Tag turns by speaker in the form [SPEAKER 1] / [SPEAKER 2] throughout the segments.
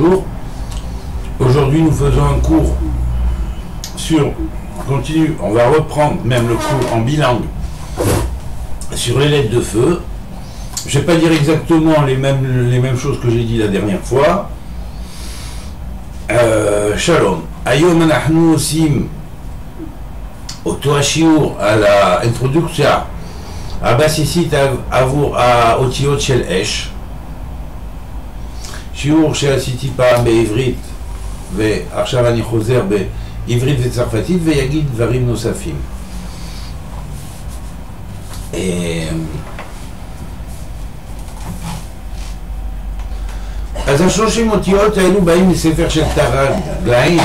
[SPEAKER 1] bonjour. Aujourd'hui nous faisons un cours sur, on va reprendre même le cours en bilingue sur les lettres de feu. Je ne vais pas dire exactement les mêmes choses que j'ai dit la dernière fois. Shalom. Ayom anachnu osim אותו השיעור על האינטרודוקציה הבסיסית עבור האותיות של אש, שיעור שעשיתי פעם בעברית ועכשיו אני חוזר בעברית וצרפתית ויגיד דברים נוספים. אז ה-30 אותיות האלו באים מספר של תרגליים,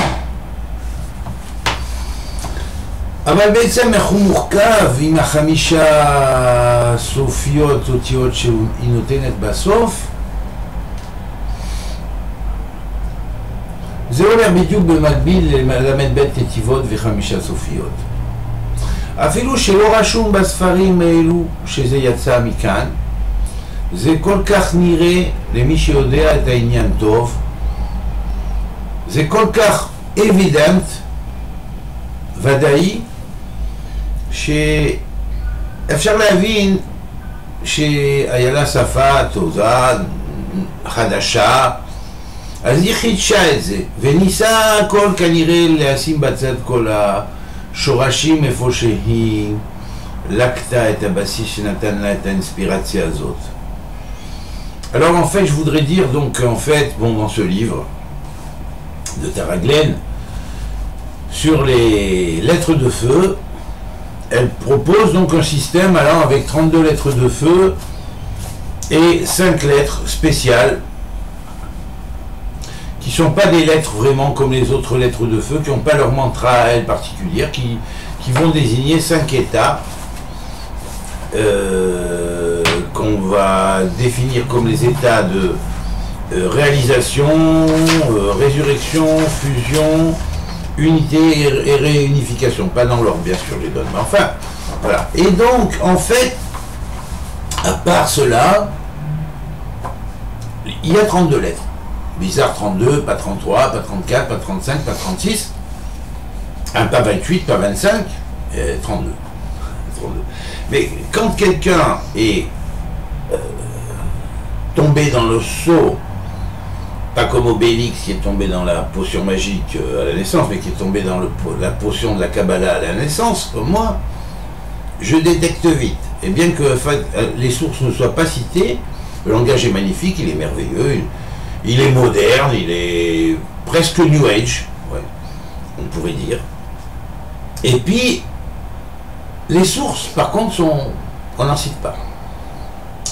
[SPEAKER 1] אבל בעצם איך הוא מורכב עם החמישה סופיות אותיות שהיא נותנת בסוף. זה אומר בדיוק במקביל ללמד בית נתיבות וחמישה סופיות. אפילו שלא רשום בספרים האלו שזה יצא מכאן, זה כל כך נראה למי שיודע את העניין טוב, זה כל כך אבידנט, ודאי, שאפשר להבין שהיה לה שפה תוזה חדשה, אז היא חידשה את זה וניסה הכל כנראה לשים בצד כל השורשים איפה שהיא לקטה את הבסיס שנתן לה את האינספירציה הזאת. Alors en fait je voudrais dire donc en fait bon dans ce livre de Taraglen sur les lettres de feu, elle propose donc un système allant avec 32 lettres de feu et 5 lettres spéciales qui ne sont pas des lettres vraiment comme les autres lettres de feu, qui n'ont pas leur mantra à elles particulière, qui vont désigner 5 états qu'on va définir comme les états de réalisation, résurrection, fusion, unité et réunification, pas dans l'ordre bien sûr, je les donne, mais enfin, voilà. Et donc, en fait, à part cela, il y a 32 lettres. Bizarre 32, pas 33, pas 34, pas 35, pas 36, pas 28, pas 25, 32. Mais quand quelqu'un est tombé dans le seau, pas comme Obélix qui est tombé dans la potion magique à la naissance, mais qui est tombé dans la potion de la Kabbalah à la naissance, comme moi, je détecte vite. Et bien que en fait, les sources ne soient pas citées, le langage est magnifique, il est merveilleux, il est moderne, il est presque New Age, ouais, on pourrait dire. Et puis, les sources, par contre, on n'en cite pas.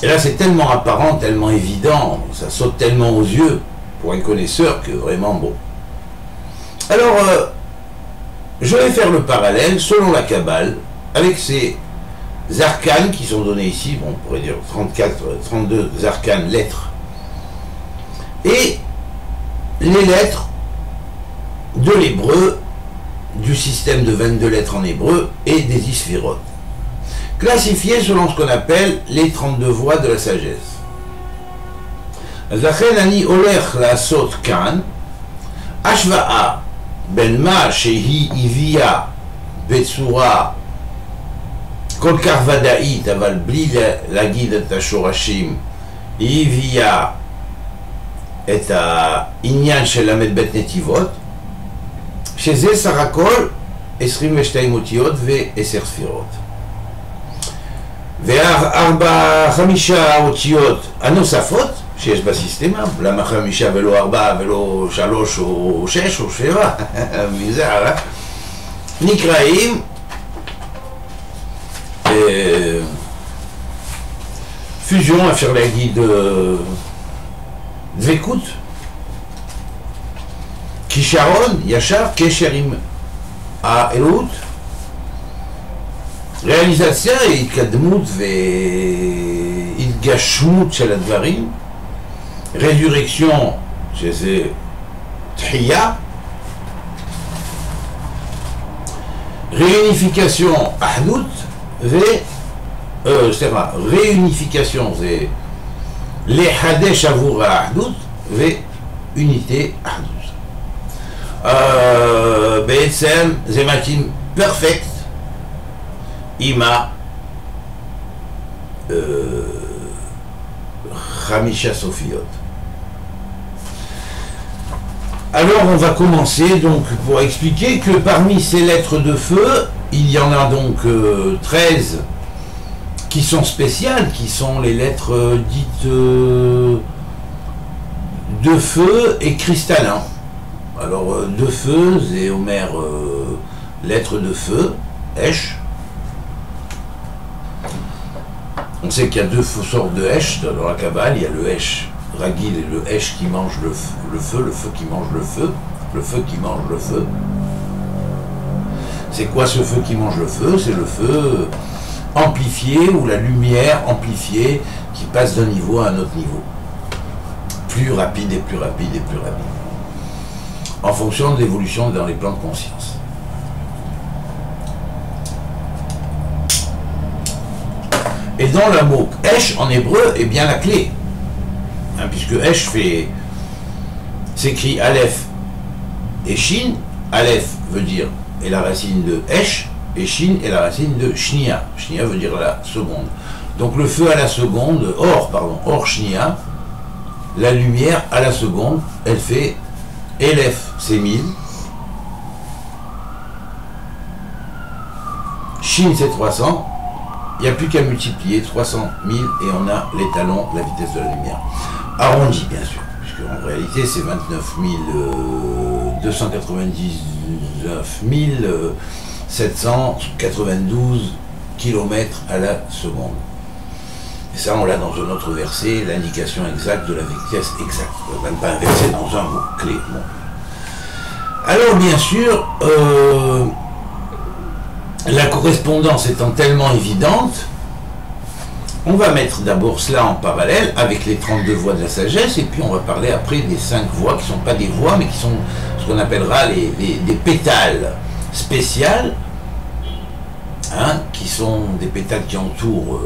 [SPEAKER 1] Et là, c'est tellement apparent, tellement évident, ça saute tellement aux yeux pour un connaisseur que vraiment bon. Alors, je vais faire le parallèle selon la Kabbale avec ces arcanes qui sont donnés ici, bon, on pourrait dire 32 arcanes lettres, et les lettres de l'hébreu, du système de 22 lettres en hébreu et des isphirotes, classifiées selon ce qu'on appelle les 32 voies de la sagesse. אז לכן אני הולך לעשות כאן השוואה בין מה שהיא הביאה בצורה כל כך ודאית, אבל בלי להגיד את השורשים, היא הביאה את העניין של למד בית נתיבות, שזה סך הכל 22 אותיות ו10 ספירות. והחמישה אותיות הנוספות שיש בסיסטמה, למה 5 ולא 4 ולא 3 או 6 או 7, מזער, נקראים פוזיון, אפשר להגיד דבקות, כישרון, ישר, קשר עם האלוהות, ריאליזציה, התקדמות והתגשמות של הדברים, רזורקציון, שזה תחייה, réunification, אחדות, réunification, זה לחדש עבור האחדות, unité Ahdouz. בעצם זה מתאים פרפקט עם חמישה סופיות. Alors on va commencer donc pour expliquer que parmi ces lettres de feu, il y en a donc 13 qui sont spéciales, qui sont les lettres dites de feu et cristallin. Alors de feu, c'est Homer, lettres de feu, Esh. On sait qu'il y a deux sortes de Esh dans la Kabbale, il y a le Esh Ragil et le Esh qui mange le feu qui mange le feu qui mange le feu. C'est quoi ce feu qui mange le feu? C'est le feu amplifié, ou la lumière amplifiée qui passe d'un niveau à un autre niveau. Plus rapide et plus rapide et plus rapide. En fonction de l'évolution dans les plans de conscience. Et dans le mot Esh en hébreu est bien la clé. Hein, puisque Esh s'écrit Aleph et Shin. Aleph veut dire est la racine de Esh, et Shin est la racine de Shnia. Shnia veut dire la seconde. Donc le feu à la seconde, Or Shnia, la lumière à la seconde, elle fait Elef, c'est 1000. Shin, c'est 300. Il n'y a plus qu'à multiplier 300, 1000, et on a l'étalon, la vitesse de la lumière. Arrondi, bien sûr, puisque en réalité, c'est 29 299 792 km à la seconde. Et ça, on l'a dans un autre verset, l'indication exacte de la vitesse exacte. Même pas un verset dans un mot clé. Bon. Alors, bien sûr, la correspondance étant tellement évidente, on va mettre d'abord cela en parallèle avec les 32 voies de la sagesse, et puis on va parler après des 5 voies qui ne sont pas des voies, mais qui sont ce qu'on appellera des pétales spéciales, hein, qui sont des pétales qui entourent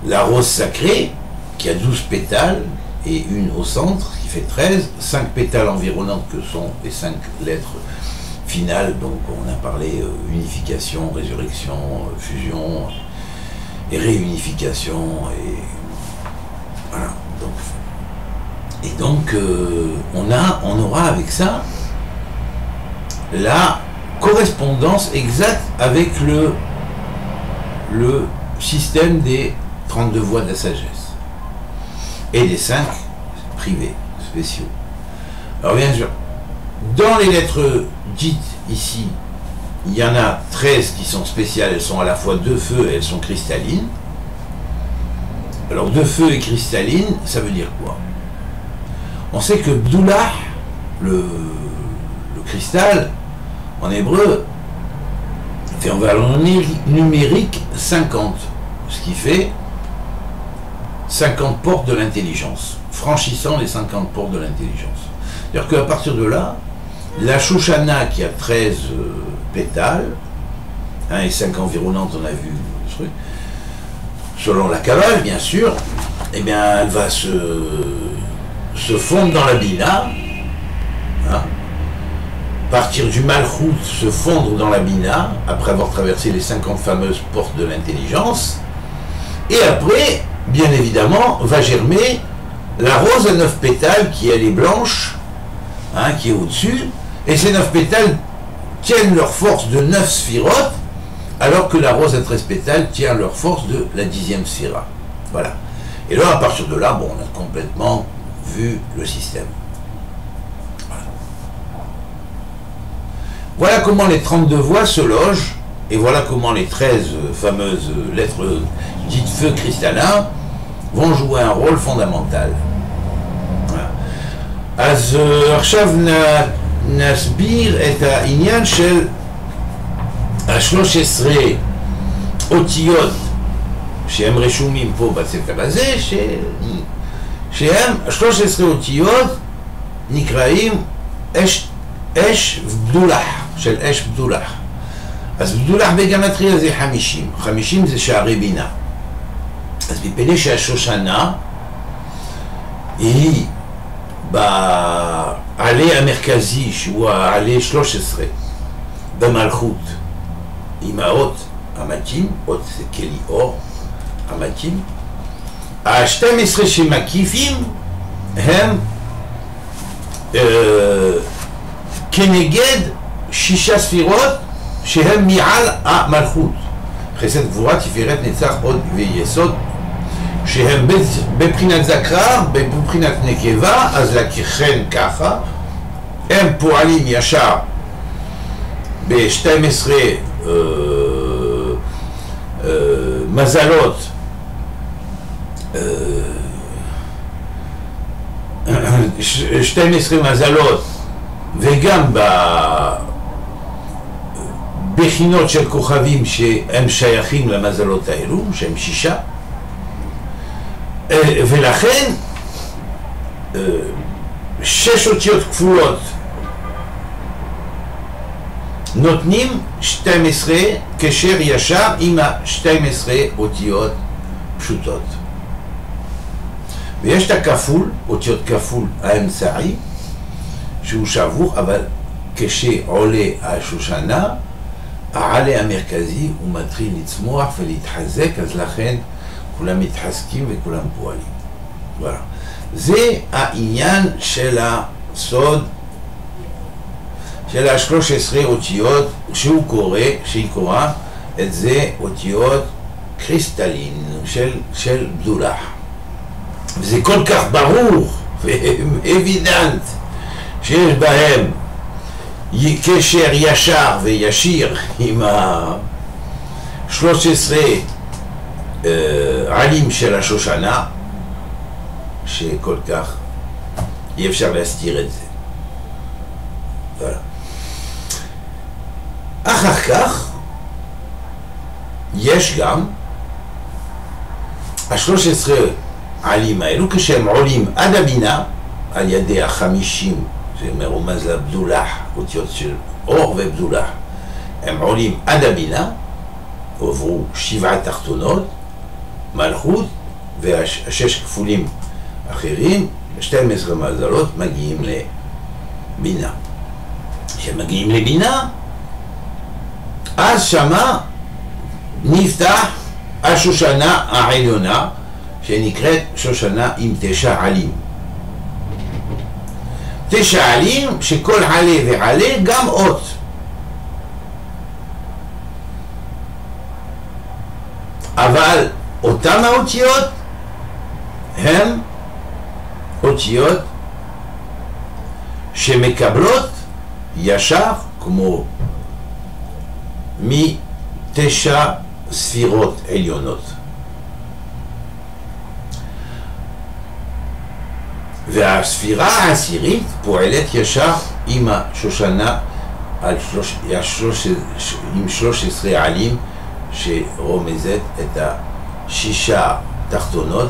[SPEAKER 1] la rose sacrée, qui a 12 pétales, et une au centre, qui fait 13, 5 pétales environnantes que sont les 5 lettres finales, donc on a parlé unification, résurrection, fusion, et réunification, et voilà. Donc on aura avec ça la correspondance exacte avec le système des 32 voies de la sagesse et des 5 privés spéciaux. Alors bien sûr, dans les lettres dites ici, il y en a 13 qui sont spéciales, elles sont à la fois de feu et elles sont cristallines. Alors de feu et cristalline, ça veut dire quoi? On sait que Bdoulah, le cristal, en hébreu, fait en valeur numérique 50, ce qui fait 50 portes de l'intelligence, franchissant les 50 portes de l'intelligence. C'est-à-dire qu'à partir de là, la Shoshana qui a 13 pétales, 1 et 5 environnantes, on a vu ce truc, selon la Kabbale bien sûr, eh bien elle va se fondre dans la Bina, hein, partir du Malchut, se fondre dans la Bina, après avoir traversé les 50 fameuses portes de l'intelligence, et après, bien évidemment, va germer la rose à 9 pétales qui elle est blanche, hein, qui est au-dessus, et ces 9 pétales tiennent leur force de 9 sphirotes, alors que la rose à 13 pétales tient leur force de la 10e sphira. Voilà. Et là, à partir de là, bon, on a complètement vu le système. Voilà. Voilà comment les 32 voies se logent, et voilà comment les 13 fameuses lettres dites feu cristallin vont jouer un rôle fondamental. אז עכשיו נסביר את העניין של ה-13 אותיות שהם רשומים פה בספר הזה, שהם 13 אותיות נקראים אש בדולח, של אש בדולח. אז בדולח בגימטריה זה 50, 50 זה שערי בינה. אז מפני שהשושנה היא בעלי המרכזי, שהוא העלי 13, במלכות, עם האות המתאים, אות זה כלי אור, המתאים. ה-12 שמקיפים הם כנגד 6 ספירות שהם מעל המלכות. חסד גבורה, תפארת, נצח, הוד ויסוד, שהם בבחינת זכר, בבחינת נקבה, אז לכן ככה, הם פועלים ישר ב-12 מזלות, 12 מזלות, וגם בחינות של כוכבים שהם שייכים למזלות האלו, שהם 6, ולכן 6 אותיות כפולות נותנים 12 קשר ישר עם ה-12 אותיות פשוטות. ויש את הכפול, אותיות כפול האמצעי, שהוא שבור, אבל כשעולה השושנה, העלה המרכזי הוא מתחיל לצמוח ולהתחזק, אז לכן כולם מתחזקים וכולם פועלים. voilà. זה העניין של הסוד של ה-13 אותיות שהוא קורא, שהיא קוראה את זה אותיות קריסטלין של בדולח. וזה כל כך ברור ואבידנט שיש בהם קשר ישר וישיר עם ה-13 עלים של השושנה, שכל כך אי אפשר להסתיר את זה. voilà. אחר כך יש גם ה-13 עלים האלו, כשהם עולים עד הבינה על ידי ה-50, זה מרומז לבדולח, אותיות של אור ובדולח, הם עולים עד הבינה, עוברו 7 תחתונות, מלכות, וה-6 כפולים אחרים, 12 מזלות מגיעים לבינה. כשמגיעים לבינה, אז שמה נפתח השושנה העליונה, שנקראת שושנה עם 9 עלים. 9 עלים שכל עלה ועלה גם אות. אבל אותם האותיות הם אותיות שמקבלות ישר כמו מ9 ספירות עליונות. והספירה העשירית פועלת ישר עם השושנה עם 13 עלים שרומזת את 6 תחתונות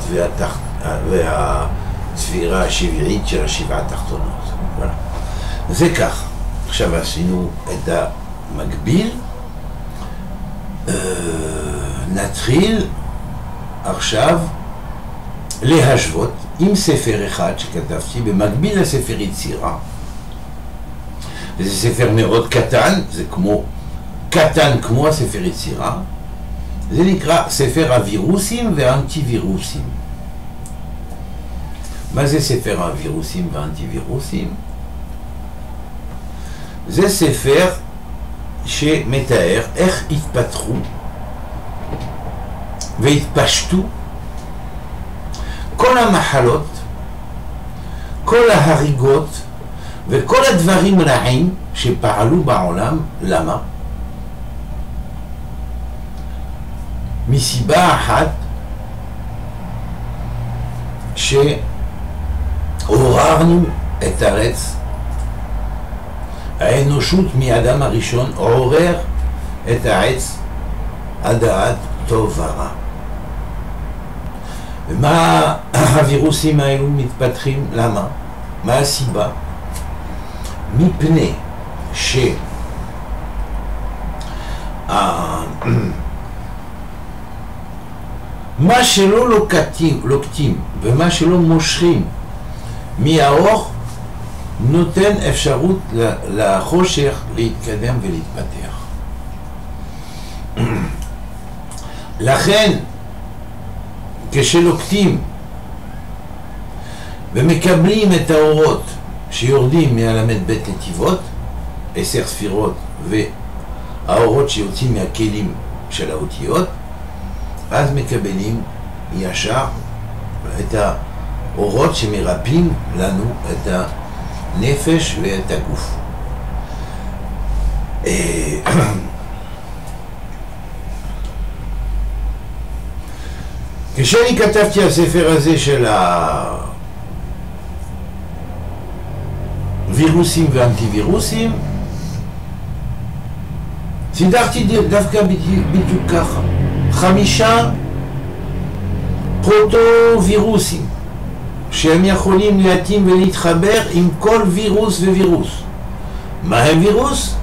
[SPEAKER 1] והספירה השבעית של 7 תחתונות. זה כך. עכשיו עשינו את המקביל. נתחיל עכשיו להשוות עם ספר אחד שכתבתי במקביל לספר יצירה. וזה ספר מאוד קטן, זה קטן כמו הספר יצירה. זה נקרא ספר הווירוסים והאנטיווירוסים. מה זה ספר הווירוסים והאנטיווירוסים? זה ספר שמתאר איך התפתחו והתפשטו כל המחלות, כל ההריגות וכל הדברים רעים שפעלו בעולם. למה? מסיבה אחת, שעוררנו את הארץ. האנושות מאדם הראשון עורר את העץ הדעת טוב ורע. ומה הווירוסים האלו מתפתחים? למה? מה הסיבה? מפני מה שלא לוקטים ומה שלא מושכים מהאור נותן אפשרות לחושך להתקדם ולהתפתח. לכן, כשלוקטים ומקבלים את האורות שיורדים מהל"ב נתיבות, 10 ספירות והאורות שיוצאים מהכלים של האותיות, אז מקבלים ישר את האורות שמרפאים לנו את הנפש ואת הגוף. כשאני כתבתי הספר הזה של הווירוסים ואנטיווירוסים, סידרתי דווקא בדיוק ככה, 5 פרוטו-וירוסים שהם יכולים להתאים ולהתחבר עם כל וירוס ווירוס. מה הם וירוס?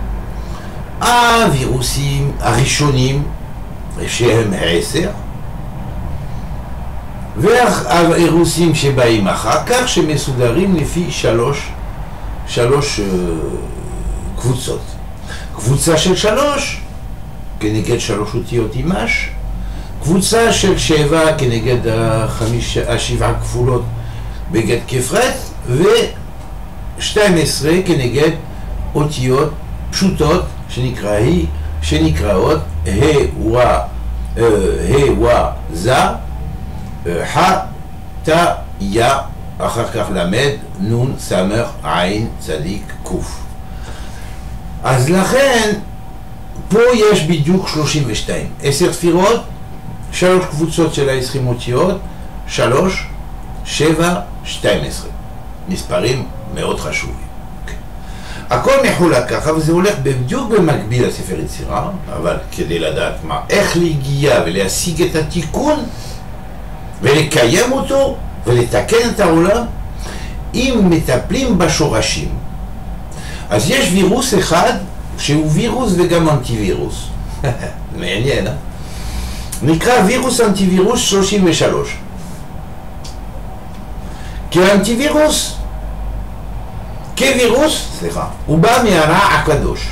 [SPEAKER 1] הווירוסים הראשונים שהם 10, והווירוסים שבאים אחר כך שמסודרים לפי 3 קבוצות. קבוצה של 3 כנגד 3 אותיות אימש, קבוצה של 7 כנגד 7 כפולות בגד כפרת, ו12 כנגד אותיות פשוטות שנקראות ה' ו' ז' ח ת י, אחר כך למד נון סמך עין צדיק קוף. אז לכן פה יש בדיוק 32, 10 ספירות, 3 קבוצות של 20 אותיות, 3, 7, 12. מספרים מאוד חשובים. הכל מחולק ככה, וזה הולך בדיוק במקביל לספר יצירה, אבל כדי לדעת איך להגיע ולהשיג את התיקון ולקיים אותו ולתקן את העולם, אם מטפלים בשורשים. אז יש וירוס אחד שהוא וירוס וגם אנטיווירוס. מעניין, נקרא וירוס אנטיווירוס 33. כאנטיווירוס, כווירוס, הוא בא מהרע הקדוש,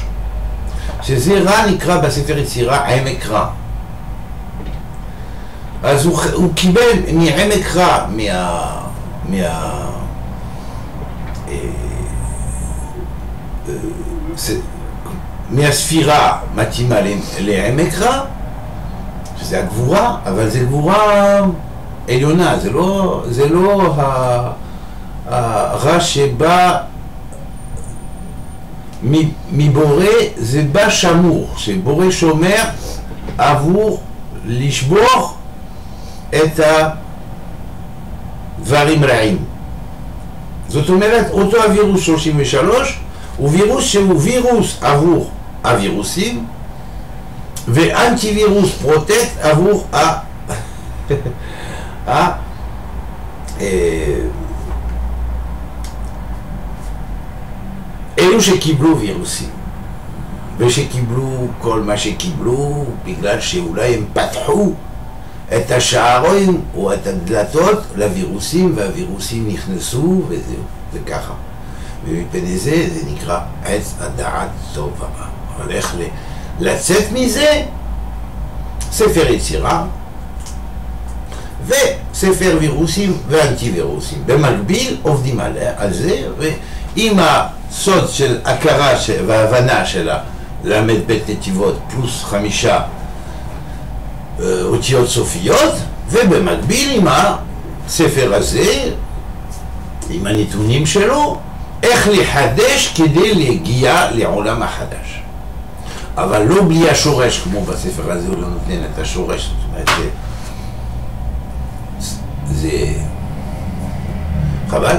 [SPEAKER 1] שזה רע נקרא בספר יצירה עמק רע. אז הוא קיבל מעמק רע, מהספירה מתאימה לעמק רע, שזה הגבורה, אבל זה גבורה עליונה, זה לא הרע שבא מבורא, זה בא שמור, שבורא שומר עבור לשבור את הדברים רעים. זאת אומרת, אותו הווירוס 33 הוא וירוס שהוא וירוס עבור הווירוסים, ואנטי-וירוס פרוטקט עבור אלו שקיבלו וירוסים, ושקיבלו כל מה שקיבלו בגלל שאולי הם פתחו את השערים או את הדלתות לווירוסים, והווירוסים נכנסו, וזהו, זה ככה. ומפני זה נקרא עץ הדעת טוב ורע. אבל איך לצאת מזה? ספר יצירה וספר וירוסים ואנטי-וירוסים. במקביל עובדים על זה, ועם הסוד של הכרה וההבנה של ל"ב נתיבות פלוס 5 אותיות סופיות, ובמקביל עם הספר הזה, עם הנתונים שלו, איך לחדש כדי להגיע לעולם החדש. אבל לא בלי השורש, כמו בספר הזה הוא לא נותן את השורש, זאת אומרת, זה חבל.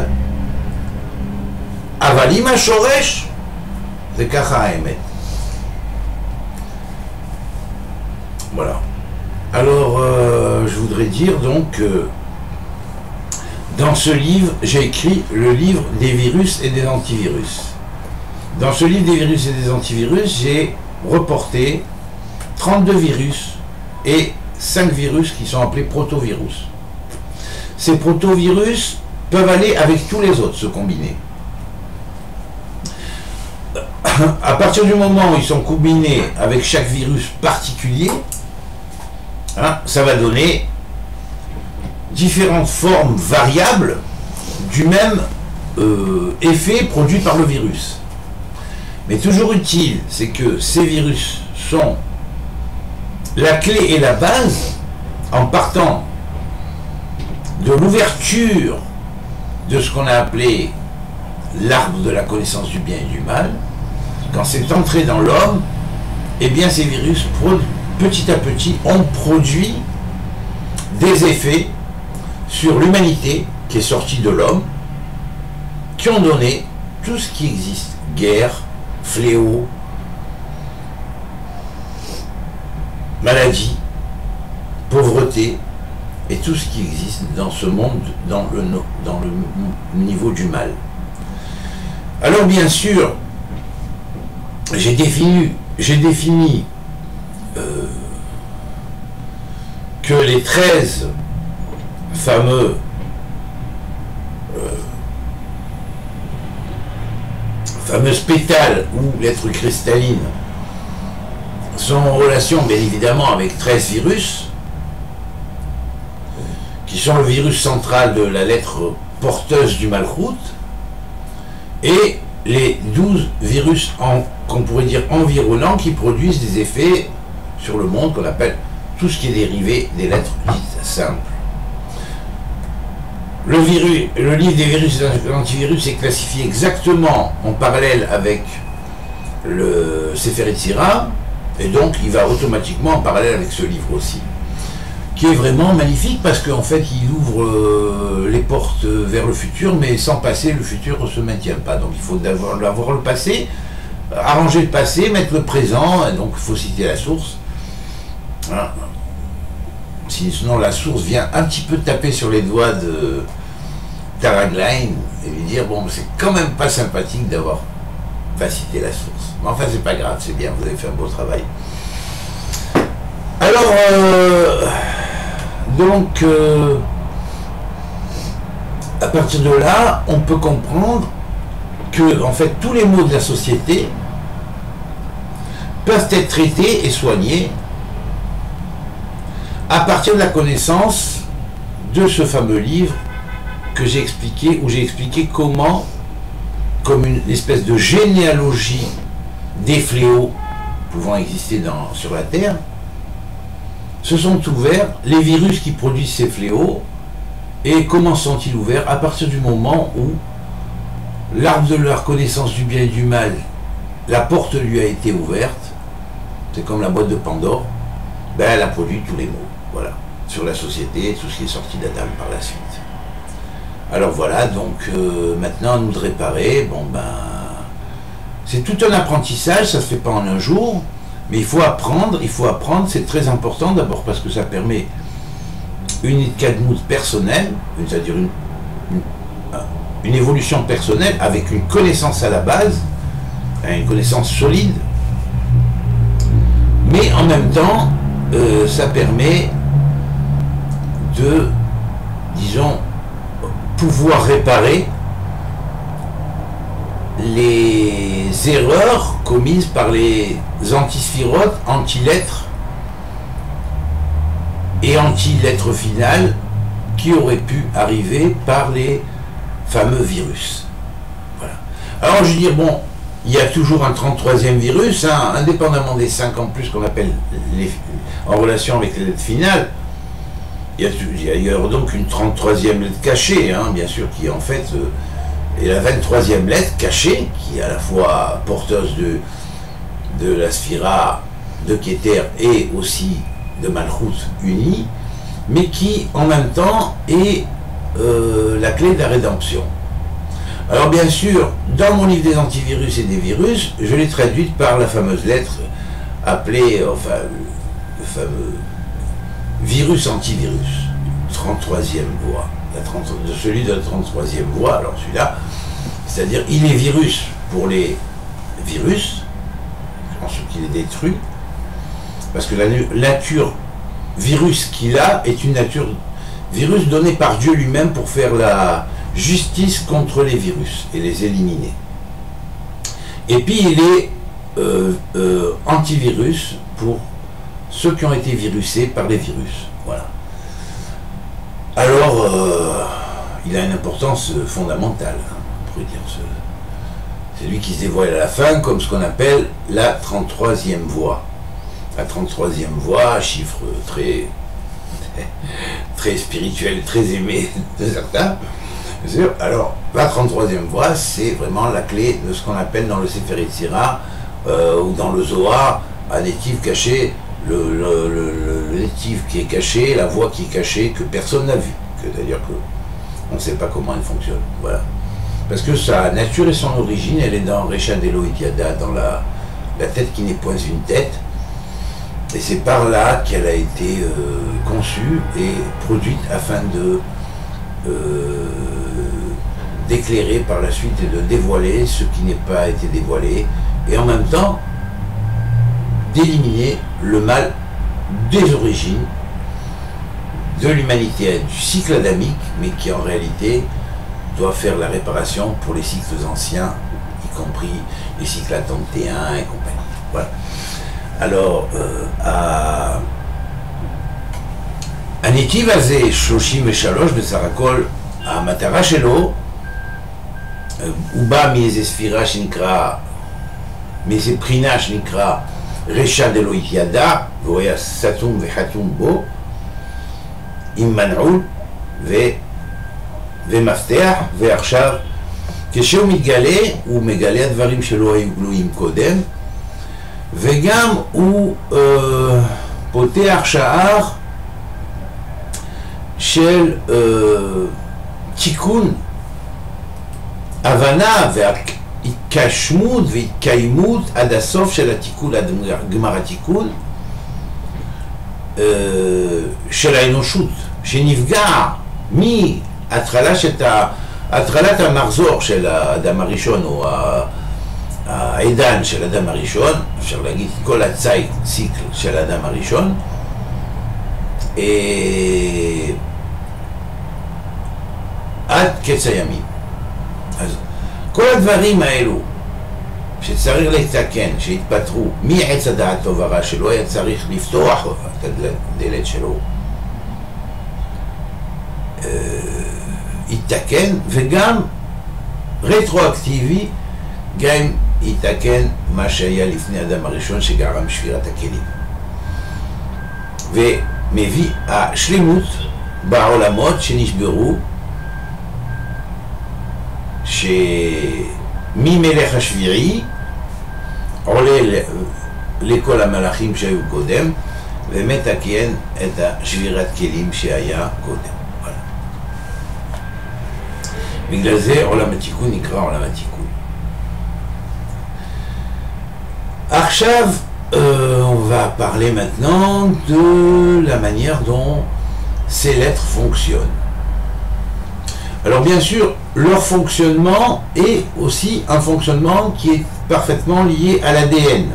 [SPEAKER 1] אבל עם השורש, זה ככה האמת. Voilà. Alors, je voudrais dire donc que dans ce livre, j'ai écrit le livre des virus et des antivirus. Dans ce livre des virus et des antivirus, j'ai reporté 32 virus et 5 virus qui sont appelés protovirus. Ces protovirus peuvent aller avec tous les autres, se combiner. À partir du moment où ils sont combinés avec chaque virus particulier, hein, ça va donner différentes formes variables du même effet produit par le virus. Mais toujours utile, c'est que ces virus sont la clé et la base en partant de l'ouverture de ce qu'on a appelé l'arbre de la connaissance du bien et du mal. Quand c'est entré dans l'homme, eh bien ces virus, petit à petit, ont produit des effets sur l'humanité qui est sortie de l'homme, qui ont donné tout ce qui existe, guerre, fléau, maladie, pauvreté, et tout ce qui existe dans ce monde, dans le niveau du mal. Alors bien sûr, j'ai défini que les 13 fameuses pétales ou lettres cristallines sont en relation bien évidemment avec 13 virus qui sont le virus central de la lettre porteuse du Malchut et les 12 virus qu'on pourrait dire environnants qui produisent des effets sur le monde qu'on appelle tout ce qui est dérivé des lettres dites simples. Le livre des virus et des antivirus est classifié exactement en parallèle avec le Sefer Yetzirah, et donc il va automatiquement en parallèle avec ce livre aussi, qui est vraiment magnifique parce qu'en fait il ouvre les portes vers le futur, mais sans passé le futur ne se maintient pas. Donc il faut d'abord avoir le passé, arranger le passé, mettre le présent, et donc il faut citer la source. Voilà. Sinon la source vient un petit peu taper sur les doigts de Taragline et lui dire bon c'est quand même pas sympathique d'avoir pas cité la source. Mais enfin c'est pas grave, c'est bien, vous avez fait un beau travail. Alors donc à partir de là on peut comprendre que en fait tous les maux de la société peuvent être traités et soignés à partir de la connaissance de ce fameux livre que j'ai expliqué, où j'ai expliqué comment, comme une espèce de généalogie des fléaux pouvant exister sur la Terre, se sont ouverts les virus qui produisent ces fléaux, et comment sont-ils ouverts à partir du moment où l'arbre de la connaissance du bien et du mal, la porte lui a été ouverte, c'est comme la boîte de Pandore, ben elle a produit tous les maux. Voilà, sur la société, tout ce qui est sorti d'Adam par la suite. Alors voilà, donc maintenant à nous de réparer, bon ben, c'est tout un apprentissage, ça ne se fait pas en un jour, mais il faut apprendre, c'est très important, d'abord parce que ça permet une Itkadmout personnelle, c'est-à-dire une évolution personnelle avec une connaissance à la base, une connaissance solide, mais en même temps, ça permet de, disons, pouvoir réparer les erreurs commises par les antisphirotes, anti-lettres et anti-lettres finales qui auraient pu arriver par les fameux virus. Voilà. Alors je veux dire, bon, il y a toujours un 33e virus, hein, indépendamment des 5 en plus qu'on appelle en relation avec les lettres finales. Il y a donc une 33e lettre cachée, hein, bien sûr, qui en fait est la 23e lettre cachée, qui est à la fois porteuse de la Sphira, de Keter et aussi de Malchut unie, mais qui en même temps est la clé de la rédemption. Alors bien sûr, dans mon livre des antivirus et des virus, je l'ai traduite par la fameuse lettre appelée, enfin, le fameux virus antivirus, 33e voie, celui de la 33e voie, alors celui-là, c'est-à-dire il est virus pour les virus, ensuite il est détruit, parce que la nature virus qu'il a est une nature virus donnée par Dieu lui-même pour faire justice contre les virus et les éliminer. Et puis il est antivirus pour ceux qui ont été virusés par les virus. Voilà. Alors, il a une importance fondamentale, hein, on pourrait dire. C'est lui qui se dévoile à la fin comme ce qu'on appelle la 33e voie. La 33e voie, chiffre très, très spirituel, très aimé de certains. Alors, la 33e voie, c'est vraiment la clé de ce qu'on appelle dans le Sefer Yetzira ou dans le Zohar, un étif caché, le étif qui est caché, la voie qui est cachée, que personne n'a vue. C'est-à-dire qu'on ne sait pas comment elle fonctionne. Voilà. Parce que sa nature et son origine, elle est dans Recha Delo Yada, dans la tête qui n'est point une tête. Et c'est par là qu'elle a été conçue et produite afin de d'éclairer par la suite et de dévoiler ce qui n'est pas été dévoilé, et en même temps d'éliminer le mal des origines de l'humanité, du cycle adamique, mais qui en réalité doit faire la réparation pour les cycles anciens, y compris les cycles attentéens et compagnie. Voilà. Alors, הניטיב הזה 33 בסך הכל, המטרה שלו, הוא בא מאיזה ספירה שנקרא, מאיזה בחינה שנקרא רשע דלא ידע, והוא היה סתום וחתום בו, עם מנעול ומפתח, ועכשיו כשהוא מתגלה, הוא מגלה הדברים שלא היו גלויים קודם, וגם הוא פותח שער של תיקון, הבנה והתגשמות והתקיימות עד הסוף של התיקון, עד גמר התיקון של האנושות, שנפגע מהתחלת המחזור של האדם הראשון, או העידן של האדם הראשון, אפשר להגיד כל הציקל של האדם הראשון, עד קץ הימים. אז כל הדברים האלו שצריך לתקן, שהתפטרו מעץ הדעת טוב ורע, שלא היה צריך לפתוח את הדלת שלו, יתקן, וגם רטרואקטיבי, גם יתקן מה שהיה לפני אדם הראשון שגרם שבירת הכלים. ומביא השלימות בעולמות שנשברו, שממלך השביעי עולה לכל המלאכים שהיו קודם, ומתקן את שבירת כלים שהיה קודם. voilà. בגלל זה עולם התיקון נקרא עולם התיקון. עכשיו, on va parler maintenant de la manière dont ces lettres fonctionnent. Alors bien sûr, leur fonctionnement est aussi un fonctionnement qui est parfaitement lié à l'ADN.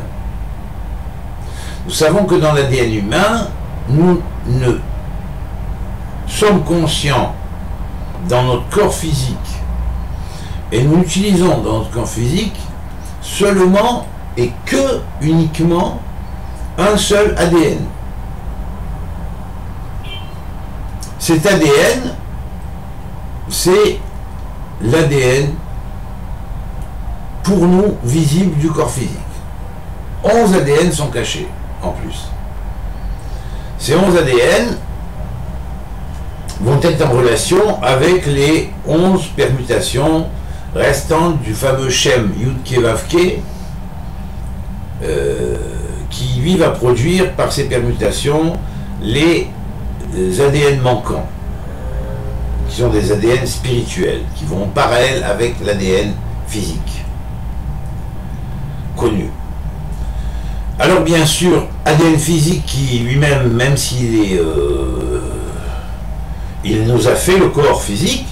[SPEAKER 1] Nous savons que dans l'ADN humain, nous ne sommes conscients dans notre corps physique et nous utilisons dans notre corps physique seulement et que uniquement un seul ADN. Cet ADN, c'est l'ADN pour nous visible du corps physique. 11 ADN sont cachés en plus. Ces 11 ADN vont être en relation avec les 11 permutations restantes du fameux Shem Yud-Ke Vav-Ke qui vivent à produire par ces permutations les ADN manquants, qui sont des ADN spirituels, qui vont en parallèle avec l'ADN physique, connu. Alors bien sûr, ADN physique qui lui-même, même s'il est... il nous a fait le corps physique,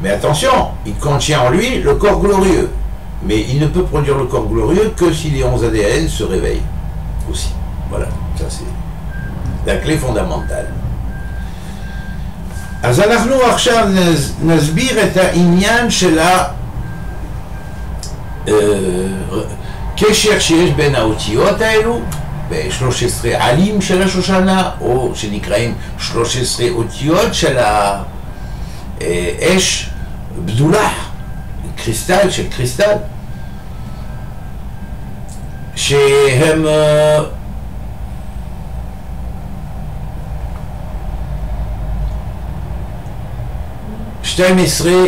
[SPEAKER 1] mais attention, il contient en lui le corps glorieux. Mais il ne peut produire le corps glorieux que si les 11 ADN se réveillent aussi. Voilà, ça c'est la clé fondamentale. אז אנחנו עכשיו נסביר את העניין של הקשר שיש בין האותיות האלו, ב-13 עלים של השושנה, או שנקראים 13 אותיות של האש בדולח, קריסטל של קריסטל, שהם שתיים עשרה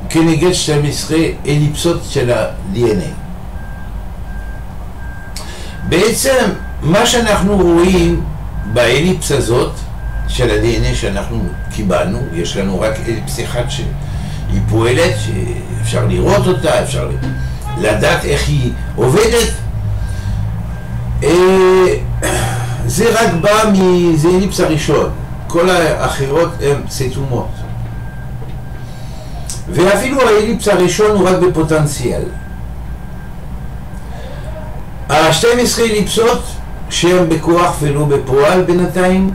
[SPEAKER 1] כנגד 12 אליפסות של ה-DNA. בעצם מה שאנחנו רואים באליפס הזאת של ה-DNA שאנחנו קיבלנו, יש לנו רק אליפס אחד שהיא פועלת, שאפשר לראות אותה, אפשר לדעת איך היא עובדת. זה רק בא מזה אליפס הראשון, כל האחרות הן סתומות. ואפילו האליפס הראשון הוא רק בפוטנציאל. ה-12 אליפסות שהן בכוח ולא בפועל בינתיים,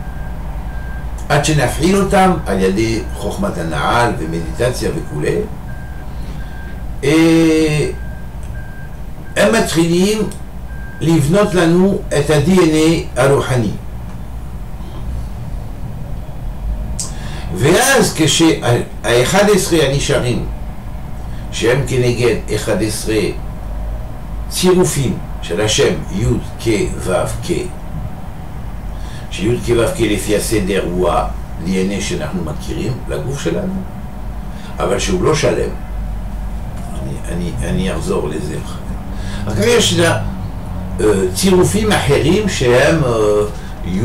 [SPEAKER 1] עד שנפעיל אותם על ידי חוכמת הנעל ומדיטציה וכו', הם מתחילים לבנות לנו את ה-DNA הרוחני. ואז כשה-11 הנשארים, שהם כנגד 11 צירופים של השם י' כ' ו' כ', שי' כ' ו' כ' לפי הסדר הוא ה-DNA שאנחנו מכירים לגוף שלנו, אבל שהוא לא שלם. אני אחזור לזה. אחר כך יש צירופים אחרים שהם י'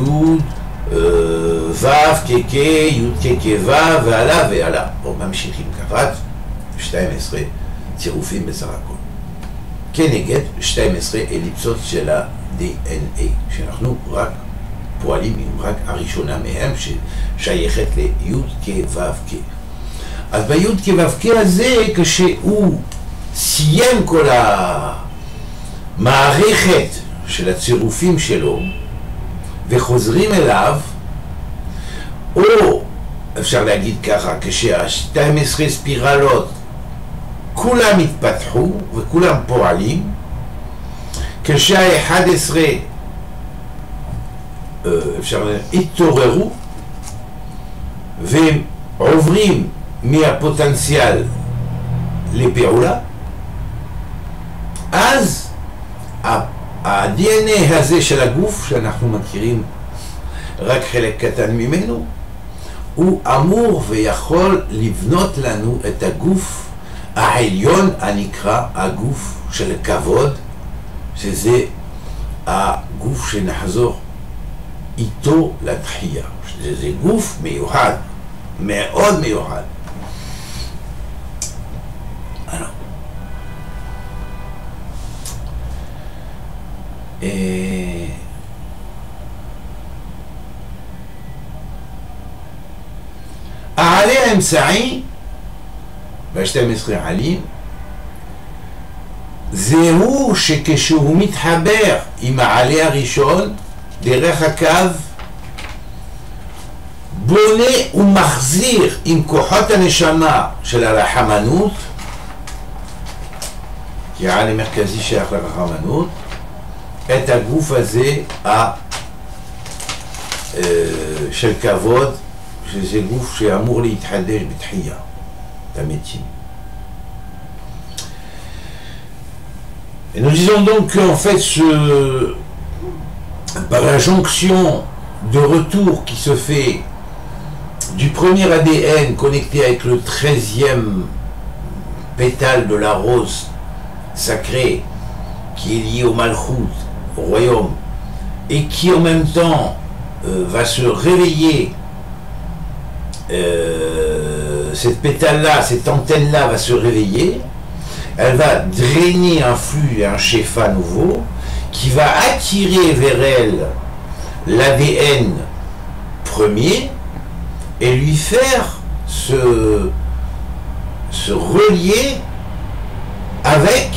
[SPEAKER 1] ו' כ' י' כ' ו' ועלה ועלה, או ממשיכים ככה, 12 צירופים בסך הכל, כנגד 12 אליפסות של ה-DNA, שאנחנו רק פועלים עם רק הראשונה מהם, ששייכת לי' כ' ו' כ'. אז בי' כ' ו' כ' הזה, כשהוא סיים כל המערכת של הצירופים שלו, וחוזרים אליו, או אפשר להגיד ככה, כשה-12 ספירלות כולם התפתחו וכולם פועלים, כשה-11 אפשר להגיד התעוררו והם עוברים מהפוטנציאל לפעולה, אז ה-DNA הזה של הגוף, שאנחנו מכירים רק חלק קטן ממנו, הוא אמור ויכול לבנות לנו את הגוף העליון הנקרא הגוף של הכבוד, שזה הגוף שנחזור איתו לתחייה. זה גוף מיוחד, מאוד מיוחד. העלה האמצעי ב-12 עלים זהו שכשהוא מתחבר עם העלה הראשון דרך הקו, בונה ומחזיר עם כוחות הנשמה של הרחמנות, כי העלה מרכזי שייך לרחמנות, את הגוף הזה של כבוד, שזה גוף שאמור להתחדש בתחייה, תמיד. Et nous disons donc qu'en fait, par la jonction de retour qui se fait du premier ADN connecté avec le 13e pétale de la rose sacrée, qui est lié au Malchut, au royaume, et qui en même temps va se réveiller, cette pétale-là, cette antenne-là va se réveiller, elle va drainer un flux, un shefa nouveau, qui va attirer vers elle l'ADN premier et lui faire se relier avec,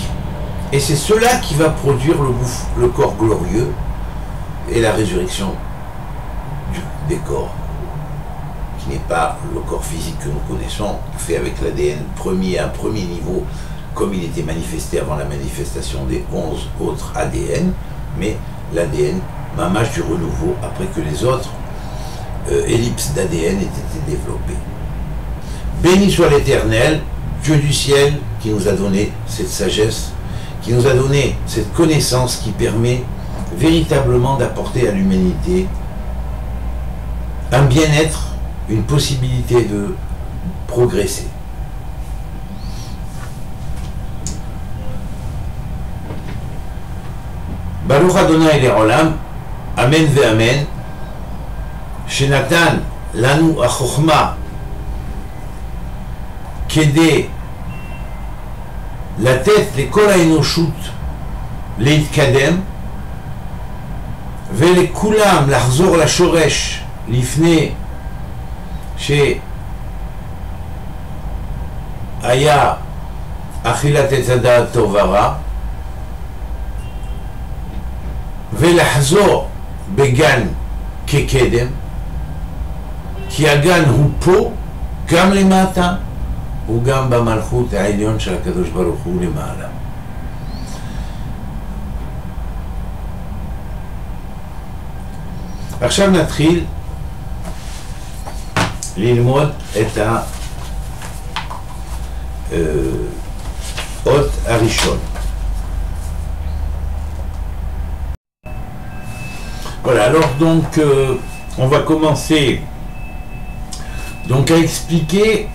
[SPEAKER 1] et c'est cela qui va produire le corps glorieux et la résurrection des corps qui n'est pas le corps physique que nous connaissons, fait avec l'ADN premier à un premier niveau, comme il était manifesté avant la manifestation des 11 autres ADN, mais l'ADN mâche du renouveau après que les autres ellipses d'ADN aient été développées. Béni soit l'Éternel, Dieu du ciel, qui nous a donné cette sagesse, qui nous a donné cette connaissance qui permet véritablement d'apporter à l'humanité un bien-être, une possibilité de progresser. Baruch Adonai Le'olam, Amen ve'Amen, Shenatan lanu achochma kede לתת לכל האנושות להתקדם ולכולם לחזור לשורש לפני שהיה אכילת עץ הדעת טוב ורע ולחזור בגן כקדם, כי הגן הוא פה גם למטה וגם במלכות העליון של הקדוש ברוך הוא למעלה. עכשיו נתחיל ללמוד את האות הראשון. Voilà, alors donc on va commencer donc à expliquer